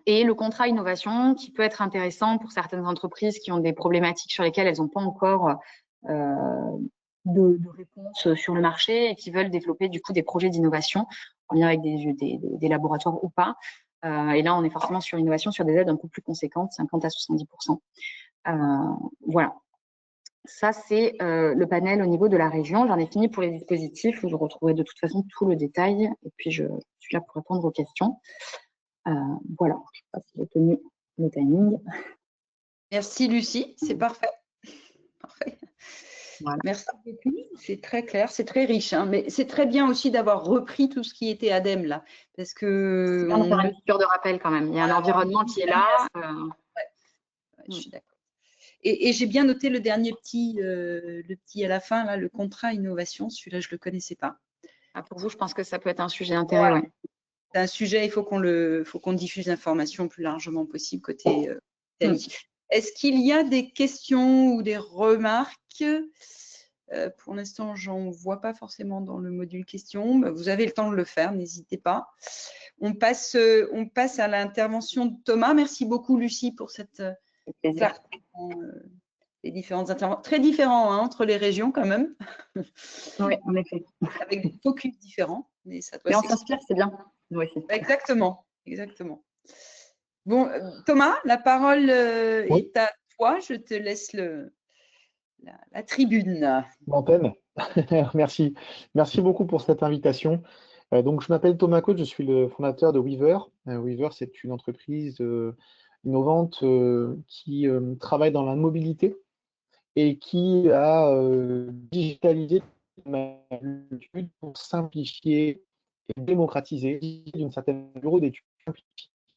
Et le contrat innovation qui peut être intéressant pour certaines entreprises qui ont des problématiques sur lesquelles elles n'ont pas encore de réponse sur le marché et qui veulent développer du coup des projets d'innovation en lien avec des laboratoires ou pas. Et là, on est forcément sur l'innovation, sur des aides un peu plus conséquentes, 50 à 70%. Voilà. Ça, c'est le panel au niveau de la région. J'en ai fini pour les dispositifs où je retrouverai de toute façon tout le détail. Et puis, je suis là pour répondre aux questions. Voilà. Je ne sais pas si j'ai tenu le timing. Merci, Lucie. C'est parfait. Parfait. Voilà. Merci beaucoup. C'est très clair, c'est très riche. Hein, mais c'est très bien aussi d'avoir repris tout ce qui était ADEME là. Parce que. C'est bien de faire une piqûre de rappel quand même. Il y a un environnement qui est là. Ouais, je suis d'accord. Et j'ai bien noté le dernier petit à la fin, là, le contrat innovation. Celui-là, je ne le connaissais pas. Pour vous, je pense que ça peut être un sujet d'intérêt. Ouais. C'est un sujet, il faut qu'on diffuse l'information le plus largement possible côté Est-ce qu'il y a des questions ou des remarques? Pour l'instant, j'en vois pas forcément dans le module questions. Vous avez le temps de le faire, n'hésitez pas. On passe à l'intervention de Thomas. Merci beaucoup, Lucie, pour cette les différentes interventions. Très différents entre les régions quand même. Oui, en effet. Avec des focus différents. Mais on s'inspire, c'est bien. Oui. Exactement, exactement. Bon, Thomas, la parole est à toi. Je te laisse la tribune. L'antenne. Merci. Merci beaucoup pour cette invitation. Donc, je m'appelle Thomas Côte, je suis le fondateur de Weaver. Weaver, c'est une entreprise innovante qui travaille dans la mobilité et qui a digitalisé pour simplifier et démocratiser d'une certaine bureau d'études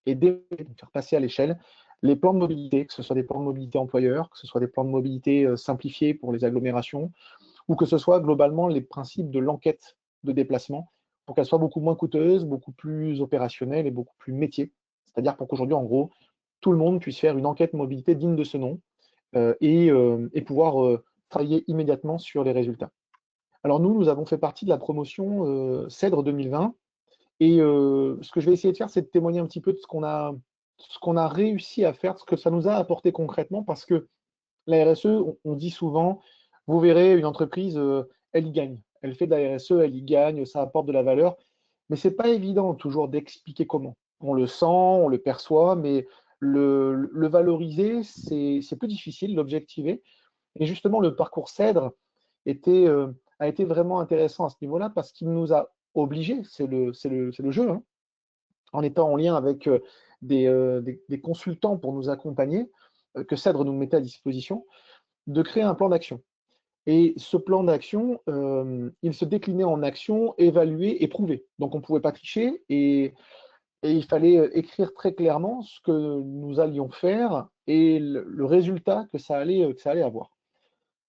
et faire passer à l'échelle les plans de mobilité, que ce soit des plans de mobilité employeurs, que ce soit des plans de mobilité simplifiés pour les agglomérations, ou que ce soit globalement les principes de l'enquête de déplacement pour qu'elle soit beaucoup moins coûteuse, beaucoup plus opérationnelle et beaucoup plus métier. C'est-à-dire pour qu'aujourd'hui, en gros, tout le monde puisse faire une enquête mobilité digne de ce nom et pouvoir travailler immédiatement sur les résultats. Alors nous avons fait partie de la promotion CEDRE 2020 et ce que je vais essayer de faire, c'est de témoigner un petit peu de ce qu'on a réussi à faire, ce que ça nous a apporté concrètement, parce que la RSE, on dit souvent, vous verrez, une entreprise, elle y gagne. Elle fait de la RSE, elle y gagne, ça apporte de la valeur, mais ce n'est pas évident toujours d'expliquer comment. On le sent, on le perçoit, mais le valoriser, c'est plus difficile, l'objectiver. Et justement, le parcours CEDRE a été vraiment intéressant à ce niveau-là parce qu'il nous a obligés, c'est le jeu, hein, en étant en lien avec des consultants pour nous accompagner, que CEDRE nous mettait à disposition, de créer un plan d'action. Et ce plan d'action, il se déclinait en actions évaluées et prouvées. Donc on ne pouvait pas tricher et il fallait écrire très clairement ce que nous allions faire et le résultat que ça allait avoir.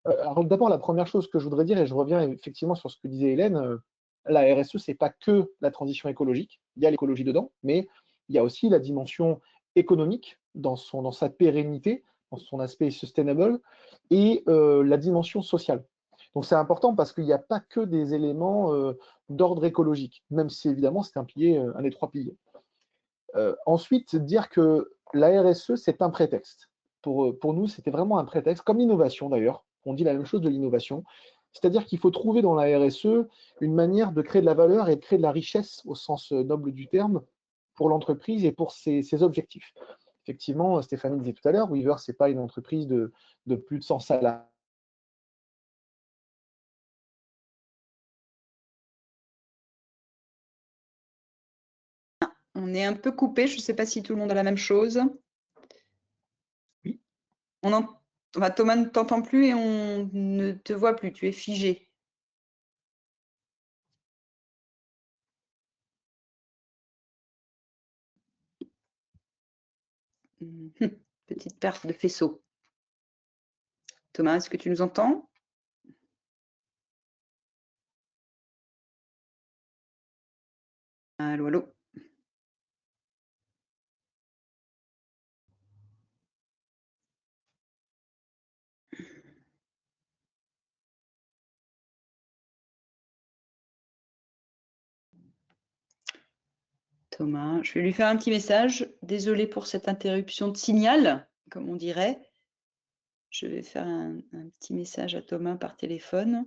Alors d'abord, la première chose que je voudrais dire, et je reviens effectivement sur ce que disait Hélène, la RSE, ce n'est pas que la transition écologique, il y a l'écologie dedans, mais il y a aussi la dimension économique dans sa pérennité, dans son aspect sustainable, et la dimension sociale. Donc c'est important parce qu'il n'y a pas que des éléments d'ordre écologique, même si évidemment c'est un des trois piliers. Ensuite, dire que la RSE, c'est un prétexte. Pour nous, c'était vraiment un prétexte, comme l'innovation d'ailleurs. On dit la même chose de l'innovation. C'est-à-dire qu'il faut trouver dans la RSE une manière de créer de la valeur et de créer de la richesse au sens noble du terme pour l'entreprise et pour ses objectifs. Effectivement, Stéphanie disait tout à l'heure, Weaver, ce n'est pas une entreprise de plus de 100 salariés. On est un peu coupé, je ne sais pas si tout le monde a la même chose. Oui. Thomas ne t'entend plus et on ne te voit plus, tu es figé. Petite perte de faisceau. Thomas, est-ce que tu nous entends? Allô, allô. Thomas, je vais lui faire un petit message. Désolée pour cette interruption de signal, comme on dirait. Je vais faire un petit message à Thomas par téléphone.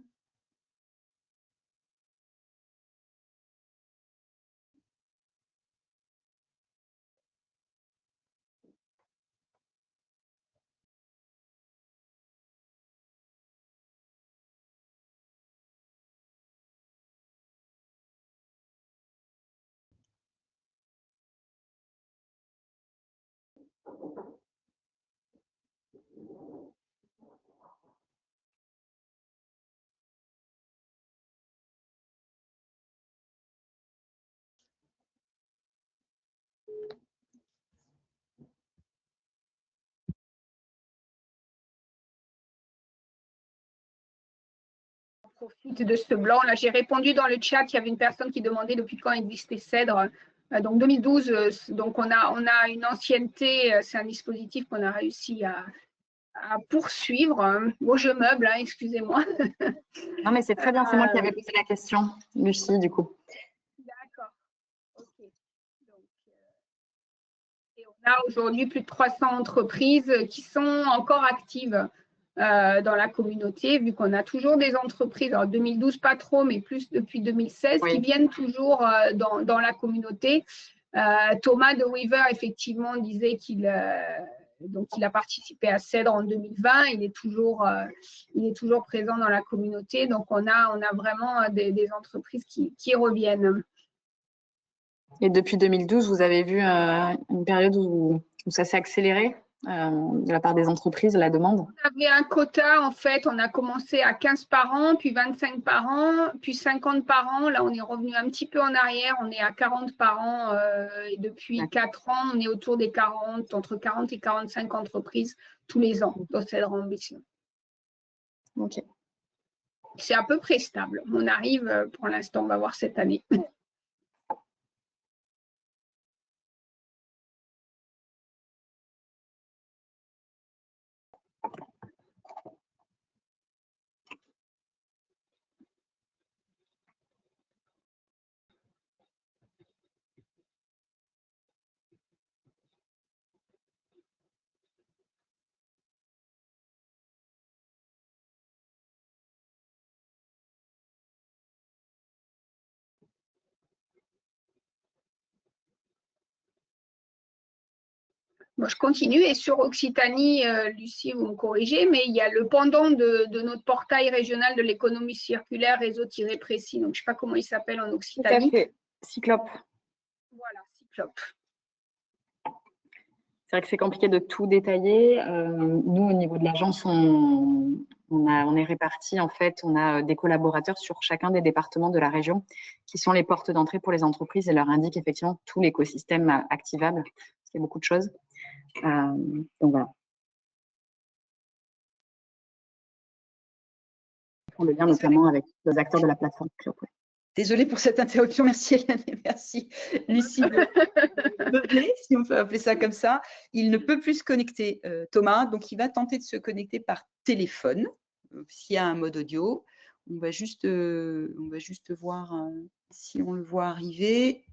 Profite de ce blanc. Là, j'ai répondu dans le chat, il y avait une personne qui demandait depuis quand existait Cèdre. Donc 2012, donc on a une ancienneté, c'est un dispositif qu'on a réussi à poursuivre. Bon, je meuble, hein, excusez-moi. Non, mais c'est très bien, c'est moi qui avais posé la question, Lucie, du coup. D'accord. Ok. Donc, et on a aujourd'hui plus de 300 entreprises qui sont encore actives dans la communauté, vu qu'on a toujours des entreprises, en 2012 pas trop, mais plus depuis 2016, Oui. qui viennent toujours dans la communauté. Thomas de Weaver, effectivement, disait qu'il a participé à Cèdre en 2020. Il est toujours présent dans la communauté. Donc, on a vraiment des entreprises qui reviennent. Et depuis 2012, vous avez vu une période où ça s'est accéléré de la part des entreprises, la demande? On avait un quota, en fait, on a commencé à 15 par an, puis 25 par an, puis 50 par an. Là, on est revenu un petit peu en arrière, on est à 40 par an. Et depuis 4 ans, on est autour des 40, entre 40 et 45 entreprises tous les ans dans Cèdre Ambition. Ok. C'est à peu près stable. On arrive, pour l'instant, on va voir cette année. Moi, je continue. Et sur Occitanie, Lucie, vous me corrigez, mais il y a le pendant de notre portail régional de l'économie circulaire, réseau-précis. Donc, je ne sais pas comment il s'appelle en Occitanie. Tout à fait. Cyclope. Voilà, Cyclope. C'est vrai que c'est compliqué de tout détailler. Nous, au niveau de l'agence, on est répartis. En fait, on a des collaborateurs sur chacun des départements de la région qui sont les portes d'entrée pour les entreprises et leur indiquent effectivement tout l'écosystème activable. Il y a beaucoup de choses. Donc voilà. On le lien notamment avec les acteurs de la plateforme. Désolée pour cette interruption, merci Hélène et merci Lucie de meubler, si on peut appeler ça comme ça. Il ne peut plus se connecter, Thomas, donc il va tenter de se connecter par téléphone, s'il y a un mode audio. On va juste voir si on le voit arriver.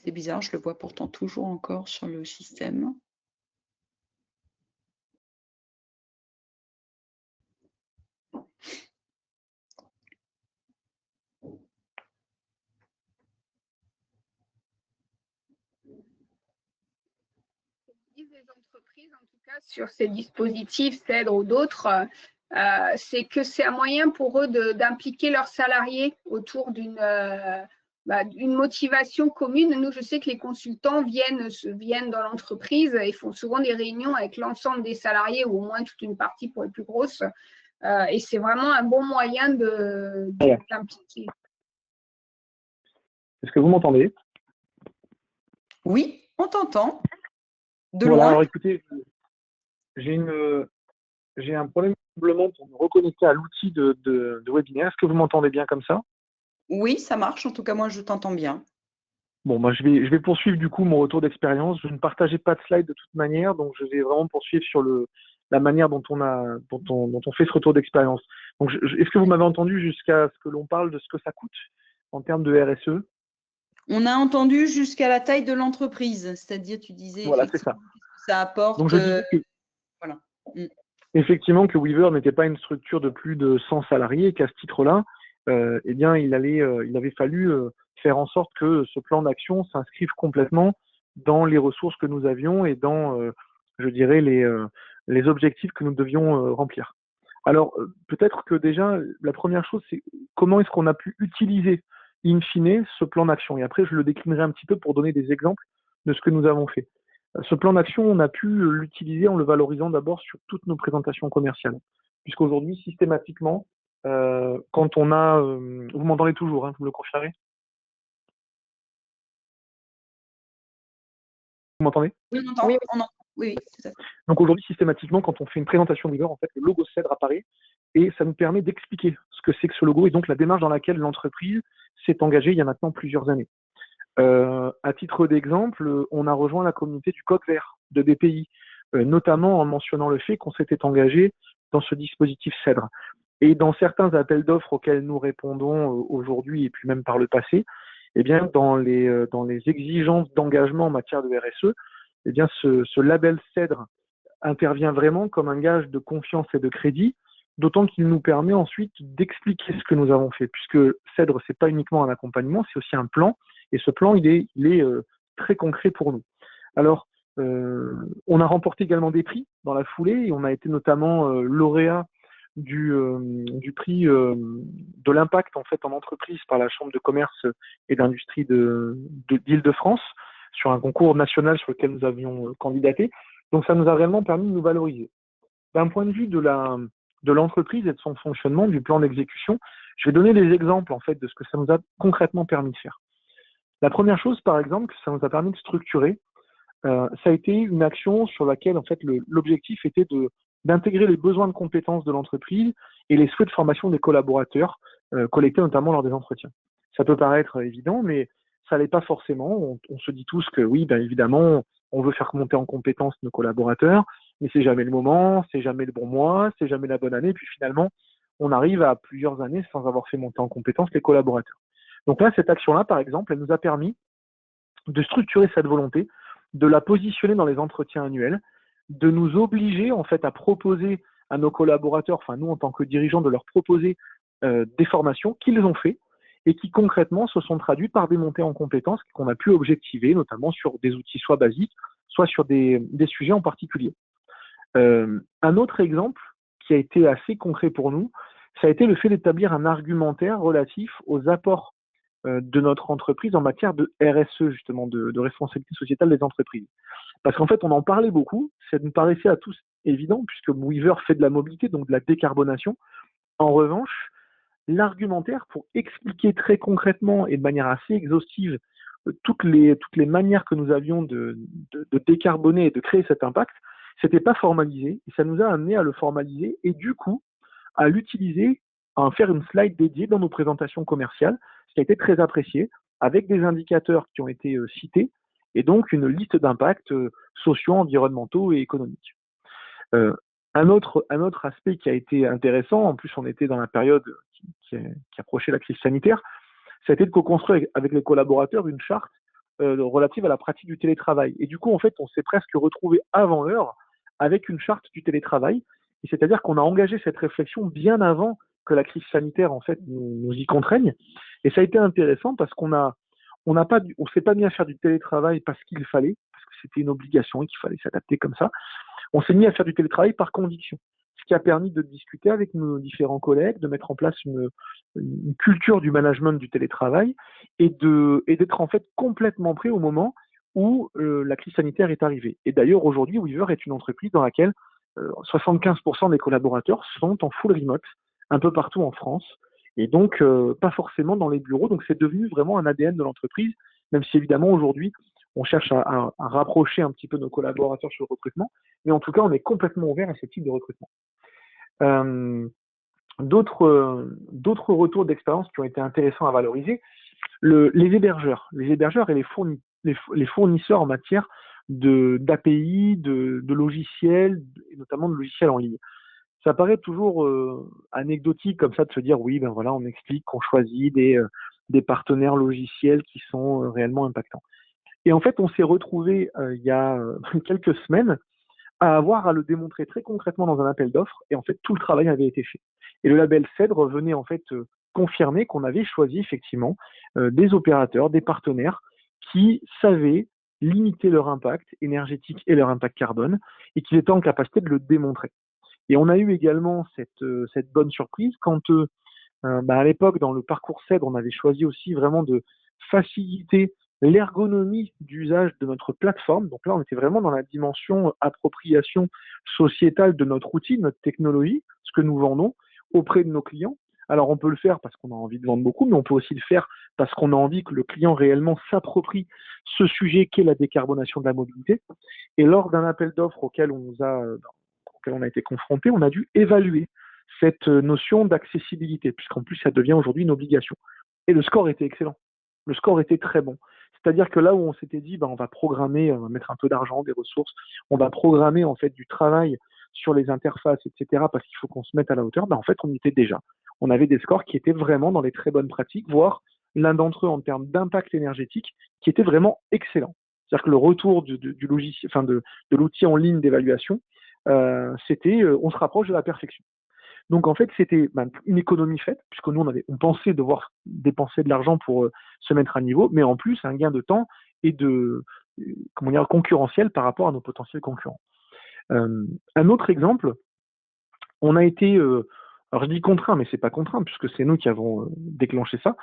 C'est bizarre, je le vois pourtant toujours encore sur le système. Des entreprises, en tout cas, sur ces dispositifs, CEDRE ou d'autres, c'est que c'est un moyen pour eux d'impliquer leurs salariés autour d'une motivation commune. Nous, je sais que les consultants viennent dans l'entreprise et font souvent des réunions avec l'ensemble des salariés ou au moins toute une partie pour les plus grosses. Et c'est vraiment un bon moyen d'impliquer. Est-ce que vous m'entendez? Oui, on t'entend. De Voilà, loin. alors écoutez, j'ai un problème simplement pour me reconnecter à l'outil de webinaire. Est-ce que vous m'entendez bien comme ça? Oui, ça marche. En tout cas, moi, je t'entends bien. Bon, je vais poursuivre du coup mon retour d'expérience. Je ne partageais pas de slide de toute manière, donc je vais vraiment poursuivre sur la manière dont on fait ce retour d'expérience. Donc, est-ce que vous m'avez entendu jusqu'à ce que l'on parle de ce que ça coûte en termes de RSE? On a entendu jusqu'à la taille de l'entreprise, c'est-à-dire, tu disais Voilà, c'est ça. effectivement qu'est-ce que ça apporte. Donc, je disais que, voilà. effectivement, que Weaver n'était pas une structure de plus de 100 salariés et qu'à ce titre-là, eh bien, il avait fallu faire en sorte que ce plan d'action s'inscrive complètement dans les ressources que nous avions et dans, je dirais, les objectifs que nous devions remplir. Alors, peut-être que déjà, la première chose, c'est comment est-ce qu'on a pu utiliser, in fine, ce plan d'action. Et après, je le déclinerai un petit peu pour donner des exemples de ce que nous avons fait. Ce plan d'action, on a pu l'utiliser en le valorisant d'abord sur toutes nos présentations commerciales. Puisqu'aujourd'hui, systématiquement, quand on a... vous m'entendez toujours, hein, vous me le confirmez? Vous m'entendez? Oui, on entend. Oui. On entend. Oui, tout à fait. Donc aujourd'hui, systématiquement, quand on fait une présentation Weaver, en fait, le logo CEDRE apparaît et ça nous permet d'expliquer ce que c'est que ce logo et donc la démarche dans laquelle l'entreprise s'est engagée il y a maintenant plusieurs années. À titre d'exemple, on a rejoint la communauté du Code Vert de BPI, notamment en mentionnant le fait qu'on s'était engagé dans ce dispositif CEDRE. Et dans certains appels d'offres auxquels nous répondons aujourd'hui et puis même par le passé, eh bien, dans les exigences d'engagement en matière de RSE, eh bien, ce label CEDRE intervient vraiment comme un gage de confiance et de crédit, d'autant qu'il nous permet ensuite d'expliquer ce que nous avons fait, puisque CEDRE, c'est pas uniquement un accompagnement, c'est aussi un plan, et ce plan, il est très concret pour nous. Alors, on a remporté également des prix dans la foulée, et on a été notamment lauréat du prix de l'impact en fait en entreprise par la Chambre de commerce et d'industrie d'Île-de-France sur un concours national sur lequel nous avions candidaté. Donc ça nous a réellement permis de nous valoriser. D'un point de vue de l'entreprise et de son fonctionnement, du plan d'exécution, je vais donner des exemples en fait de ce que ça nous a concrètement permis de faire. La première chose, par exemple, que ça nous a permis de structurer, ça a été une action sur laquelle en fait l'objectif était d'intégrer les besoins de compétences de l'entreprise et les souhaits de formation des collaborateurs, collectés notamment lors des entretiens. Ça peut paraître évident, mais ça l'est pas forcément. On se dit tous que oui, bien évidemment, on veut faire monter en compétences nos collaborateurs, mais c'est jamais le moment, c'est jamais le bon mois, c'est jamais la bonne année, puis finalement, on arrive à plusieurs années sans avoir fait monter en compétences les collaborateurs. Donc là, cette action-là, par exemple, elle nous a permis de structurer cette volonté, de la positionner dans les entretiens annuels, de nous obliger en fait à proposer à nos collaborateurs, enfin nous en tant que dirigeants, de leur proposer des formations qu'ils ont fait et qui concrètement se sont traduites par des montées en compétences qu'on a pu objectiver, notamment sur des outils soit basiques, soit sur des sujets en particulier. Un autre exemple qui a été assez concret pour nous, ça a été le fait d'établir un argumentaire relatif aux apports de notre entreprise en matière de RSE, justement, de responsabilité sociétale des entreprises. Parce qu'en fait, on en parlait beaucoup, ça nous paraissait à tous évident, puisque Weaver fait de la mobilité, donc de la décarbonation. En revanche, l'argumentaire pour expliquer très concrètement et de manière assez exhaustive toutes les manières que nous avions de décarboner et de créer cet impact, c'était pas formalisé, et ça nous a amené à le formaliser, et du coup, à l'utiliser, à en faire une slide dédiée dans nos présentations commerciales, ce qui a été très apprécié, avec des indicateurs qui ont été cités, et donc une liste d'impacts sociaux, environnementaux et économiques. Un autre aspect qui a été intéressant, en plus on était dans la période qui approchait la crise sanitaire, ça a été de co-construire avec les collaborateurs une charte relative à la pratique du télétravail. Et du coup, en fait, on s'est presque retrouvé avant l'heure avec une charte du télétravail. Et c'est-à-dire qu'on a engagé cette réflexion bien avant que la crise sanitaire, en fait, nous y contraigne. Et ça a été intéressant parce on s'est pas mis à faire du télétravail parce qu'il fallait, parce que c'était une obligation et qu'il fallait s'adapter comme ça. On s'est mis à faire du télétravail par conviction, ce qui a permis de discuter avec nos différents collègues, de mettre en place une culture du management du télétravail et d'être en fait complètement prêt au moment où la crise sanitaire est arrivée. Et d'ailleurs, aujourd'hui, Weaver est une entreprise dans laquelle 75% des collaborateurs sont en full remote, un peu partout en France, et donc pas forcément dans les bureaux. Donc c'est devenu vraiment un ADN de l'entreprise, même si évidemment aujourd'hui, on cherche à rapprocher un petit peu nos collaborateurs sur le recrutement, mais en tout cas, on est complètement ouvert à ce type de recrutement. D'autres retours d'expérience qui ont été intéressants à valoriser, les hébergeurs et les fournisseurs en matière d'API, de logiciels, et notamment de logiciels en ligne. Ça paraît toujours anecdotique comme ça de se dire oui, ben voilà, on explique qu'on choisit des partenaires logiciels qui sont réellement impactants. Et en fait, on s'est retrouvé il y a quelques semaines à avoir à le démontrer très concrètement dans un appel d'offres, et en fait, tout le travail avait été fait. Et le label CEDRE venait en fait confirmer qu'on avait choisi effectivement des opérateurs, des partenaires qui savaient limiter leur impact énergétique et leur impact carbone, et qui étaient en capacité de le démontrer. Et on a eu également cette bonne surprise quand, à l'époque, dans le parcours CEDRE, on avait choisi aussi vraiment de faciliter l'ergonomie d'usage de notre plateforme. Donc là, on était vraiment dans la dimension appropriation sociétale de notre outil, de notre technologie, ce que nous vendons auprès de nos clients. Alors, on peut le faire parce qu'on a envie de vendre beaucoup, mais on peut aussi le faire parce qu'on a envie que le client réellement s'approprie ce sujet qu'est la décarbonation de la mobilité. Et lors d'un appel d'offres auquel on a été confronté, on a dû évaluer cette notion d'accessibilité, puisqu'en plus, ça devient aujourd'hui une obligation. Et le score était excellent. Le score était très bon. C'est-à-dire que là où on s'était dit, on va programmer, on va mettre un peu d'argent, des ressources, on va programmer en fait du travail sur les interfaces, etc., parce qu'il faut qu'on se mette à la hauteur, en fait, on y était déjà. On avait des scores qui étaient vraiment dans les très bonnes pratiques, voire l'un d'entre eux en termes d'impact énergétique, qui était vraiment excellent. C'est-à-dire que le retour du logiciel, de l'outil en ligne d'évaluation, c'était, on se rapproche de la perfection. Donc en fait, c'était une économie faite, puisque nous, on pensait devoir dépenser de l'argent pour se mettre à niveau, mais en plus, un gain de temps et concurrentiel par rapport à nos potentiels concurrents. Un autre exemple, on a été, alors je dis contraint, mais c'est pas contraint, puisque c'est nous qui avons déclenché ça.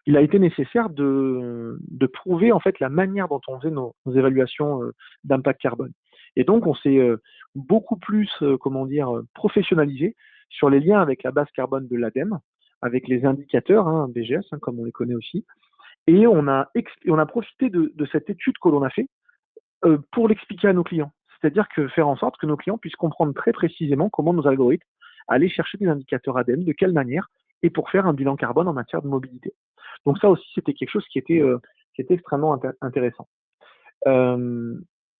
Il a été nécessaire de prouver en fait la manière dont on faisait nos évaluations d'impact carbone. Et donc, on s'est beaucoup plus, professionnalisé sur les liens avec la base carbone de l'ADEME, avec les indicateurs, BGS, comme on les connaît aussi. Et on a profité de cette étude que l'on a fait pour l'expliquer à nos clients. C'est-à-dire que faire en sorte que nos clients puissent comprendre très précisément comment nos algorithmes allaient chercher des indicateurs ADEME, de quelle manière, et pour faire un bilan carbone en matière de mobilité. Donc ça aussi, c'était quelque chose qui était extrêmement intéressant.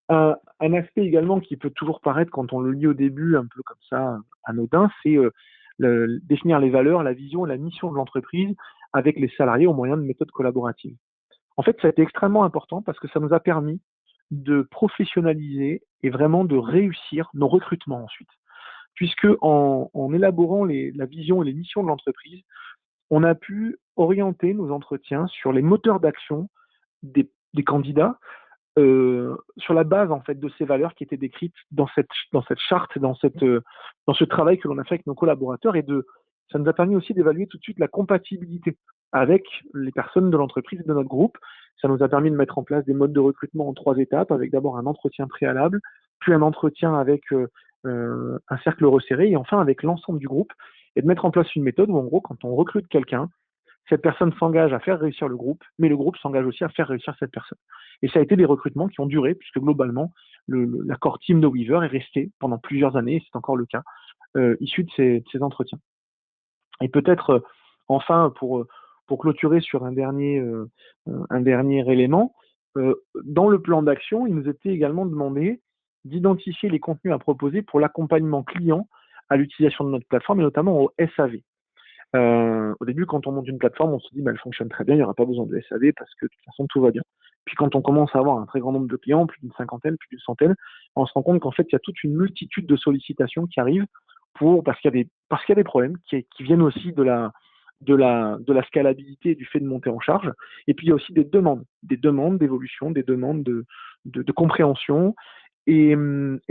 Un aspect également qui peut toujours paraître, quand on le lit au début, un peu comme ça, anodin, c'est définir les valeurs, la vision et la mission de l'entreprise avec les salariés au moyen de méthodes collaboratives. En fait, ça a été extrêmement important parce que ça nous a permis de professionnaliser et vraiment de réussir nos recrutements ensuite. Puisque en élaborant la vision et les missions de l'entreprise, on a pu orienter nos entretiens sur les moteurs d'action des candidats, sur la base en fait de ces valeurs qui étaient décrites dans cette charte, dans ce travail que l'on a fait avec nos collaborateurs, et ça nous a permis aussi d'évaluer tout de suite la compatibilité avec les personnes de l'entreprise et de notre groupe. Ça nous a permis de mettre en place des modes de recrutement en 3 étapes, avec d'abord un entretien préalable, puis un entretien avec un cercle resserré, et enfin avec l'ensemble du groupe, et de mettre en place une méthode où en gros, quand on recrute quelqu'un, cette personne s'engage à faire réussir le groupe, mais le groupe s'engage aussi à faire réussir cette personne. Et ça a été des recrutements qui ont duré, puisque globalement, l'accord team de Weaver est resté pendant plusieurs années, et c'est encore le cas, issu de ces entretiens. Et peut-être, enfin, pour clôturer sur un dernier élément, dans le plan d'action, il nous était également demandé d'identifier les contenus à proposer pour l'accompagnement client à l'utilisation de notre plateforme, et notamment au SAV. Au début, quand on monte une plateforme, on se dit, bah, elle fonctionne très bien, il n'y aura pas besoin de SAV parce que de toute façon, tout va bien. Puis quand on commence à avoir un très grand nombre de clients, plus d'une cinquantaine, plus d'une centaine, on se rend compte qu'en fait, il y a toute une multitude de sollicitations qui arrivent parce qu'il y a des problèmes qui viennent aussi de la scalabilité et du fait de monter en charge. Et puis, il y a aussi des demandes d'évolution, des demandes de compréhension. Et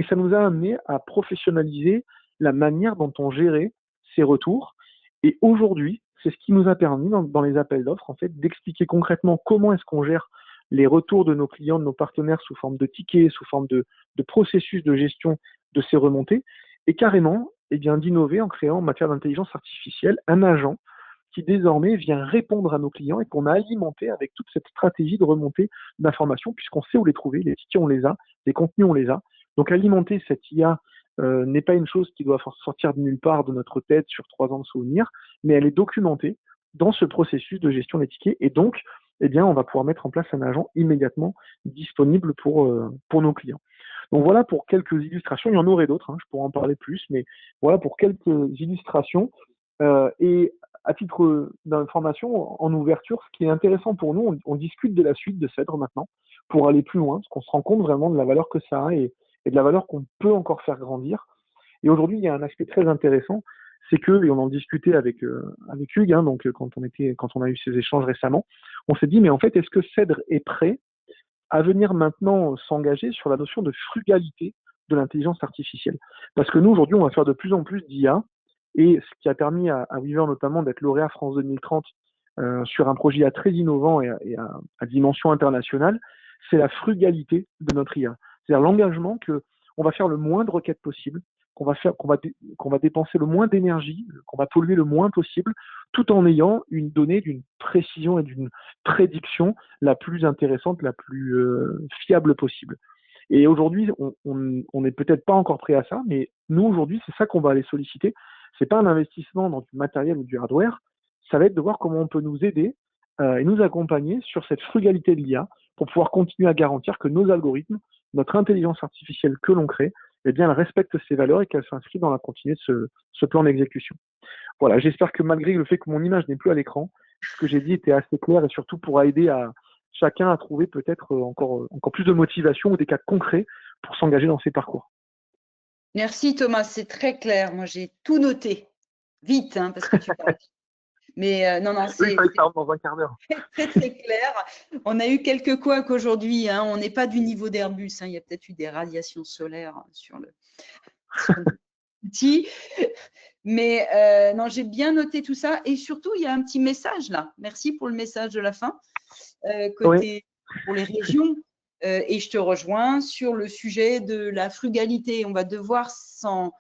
ça nous a amené à professionnaliser la manière dont on gérait ces retours. Et aujourd'hui, c'est ce qui nous a permis, dans les appels d'offres, en fait, d'expliquer concrètement comment est-ce qu'on gère les retours de nos clients, de nos partenaires sous forme de tickets, sous forme de processus de gestion de ces remontées, et carrément, eh bien, d'innover en créant en matière d'intelligence artificielle un agent qui désormais vient répondre à nos clients et qu'on a alimenté avec toute cette stratégie de remontée d'informations, puisqu'on sait où les trouver, les tickets on les a, les contenus on les a. Donc alimenter cette IA n'est pas une chose qui doit sortir de nulle part de notre tête sur 3 ans de souvenirs, mais elle est documentée dans ce processus de gestion des tickets, et donc eh bien, on va pouvoir mettre en place un agent immédiatement disponible pour nos clients. Donc voilà pour quelques illustrations, il y en aurait d'autres, je pourrais en parler plus, mais voilà pour quelques illustrations. Et à titre d'information, en ouverture, ce qui est intéressant pour nous, on discute de la suite de Cèdre maintenant, pour aller plus loin, parce qu'on se rend compte vraiment de la valeur que ça a et de la valeur qu'on peut encore faire grandir. Et aujourd'hui, il y a un aspect très intéressant, c'est que, et on en discutait avec Hugues, donc quand on a eu ces échanges récemment, on s'est dit, mais en fait, est-ce que Cèdre est prêt à venir maintenant s'engager sur la notion de frugalité de l'intelligence artificielle? Parce que nous, aujourd'hui, on va faire de plus en plus d'IA, et ce qui a permis à Weaver notamment d'être lauréat France 2030 sur un projet IA très innovant et à dimension internationale, c'est la frugalité de notre IA. C'est-à-dire l'engagement qu'on va faire le moins de requêtes possible, qu'on va dépenser le moins d'énergie, qu'on va polluer le moins possible, tout en ayant une donnée d'une précision et d'une prédiction la plus intéressante, la plus fiable possible. Et aujourd'hui, on n'est peut-être pas encore prêt à ça, mais nous, aujourd'hui, c'est ça qu'on va aller solliciter. C'est pas un investissement dans du matériel ou du hardware, ça va être de voir comment on peut nous aider et nous accompagner sur cette frugalité de l'IA pour pouvoir continuer à garantir que nos algorithmes, notre intelligence artificielle que l'on crée, eh bien, elle respecte ces valeurs et qu'elle s'inscrit dans la continuité de ce plan d'exécution. Voilà, j'espère que malgré le fait que mon image n'est plus à l'écran, ce que j'ai dit était assez clair et surtout pour aider chacun à trouver peut-être encore plus de motivation ou des cas concrets pour s'engager dans ces parcours. Merci Thomas, c'est très clair. Moi, j'ai tout noté. Vite, parce que tu parles. Mais non, c'est dans un quart d'heure. Très, très clair. On a eu quelques couacs aujourd'hui. On n'est pas du niveau d'Airbus. Il y a peut-être eu des radiations solaires sur l'outil. Mais non, j'ai bien noté tout ça. Et surtout, il y a un petit message là. Merci pour le message de la fin. Pour les régions. Et je te rejoins sur le sujet de la frugalité. On va devoir s'en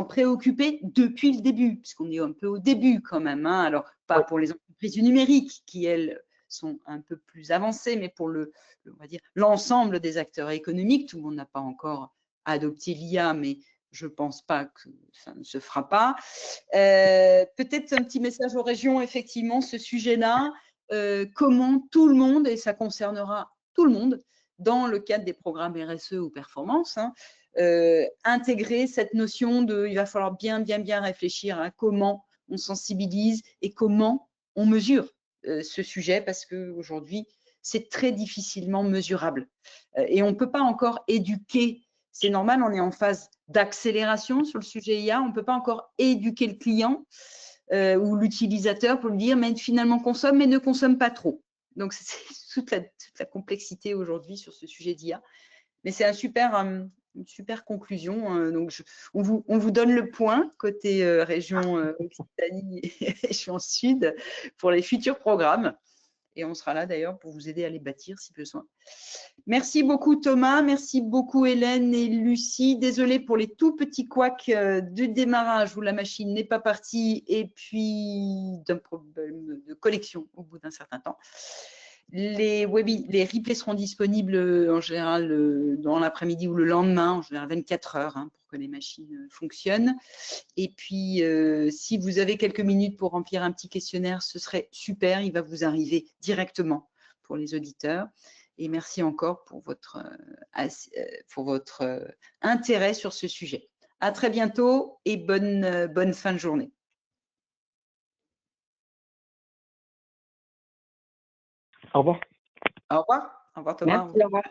préoccuper depuis le début, puisqu'on est un peu au début quand même. Alors, pas pour les entreprises du numérique, qui, elles, sont un peu plus avancées, mais pour on va dire, l'ensemble des acteurs économiques. Tout le monde n'a pas encore adopté l'IA, mais je ne pense pas que ça ne se fera pas. Peut-être un petit message aux régions, effectivement, ce sujet-là. Comment tout le monde, et ça concernera tout le monde, dans le cadre des programmes RSE ou performance, intégrer cette notion de, il va falloir bien réfléchir à comment on sensibilise et comment on mesure ce sujet, parce qu'aujourd'hui, c'est très difficilement mesurable. Et on ne peut pas encore éduquer, c'est normal, on est en phase d'accélération sur le sujet IA, on ne peut pas encore éduquer le client ou l'utilisateur pour lui dire, mais finalement consomme, mais ne consomme pas trop. Donc, c'est toute la complexité aujourd'hui sur ce sujet d'IA. Mais c'est une super conclusion. Donc, on vous donne le point côté région Occitanie et région Sud pour les futurs programmes. Et on sera là d'ailleurs pour vous aider à les bâtir si besoin. Merci beaucoup Thomas, merci beaucoup Hélène et Lucie. Désolée pour les tout petits couacs du démarrage où la machine n'est pas partie et puis d'un problème de connexion au bout d'un certain temps. Les replays seront disponibles en général dans l'après-midi ou le lendemain, en général 24 heures, pour que les machines fonctionnent. Et puis, si vous avez quelques minutes pour remplir un petit questionnaire, ce serait super. Il va vous arriver directement pour les auditeurs. Et merci encore pour votre intérêt sur ce sujet. À très bientôt et bonne fin de journée. Au revoir. Au revoir. Au revoir Thomas. Merci, au revoir.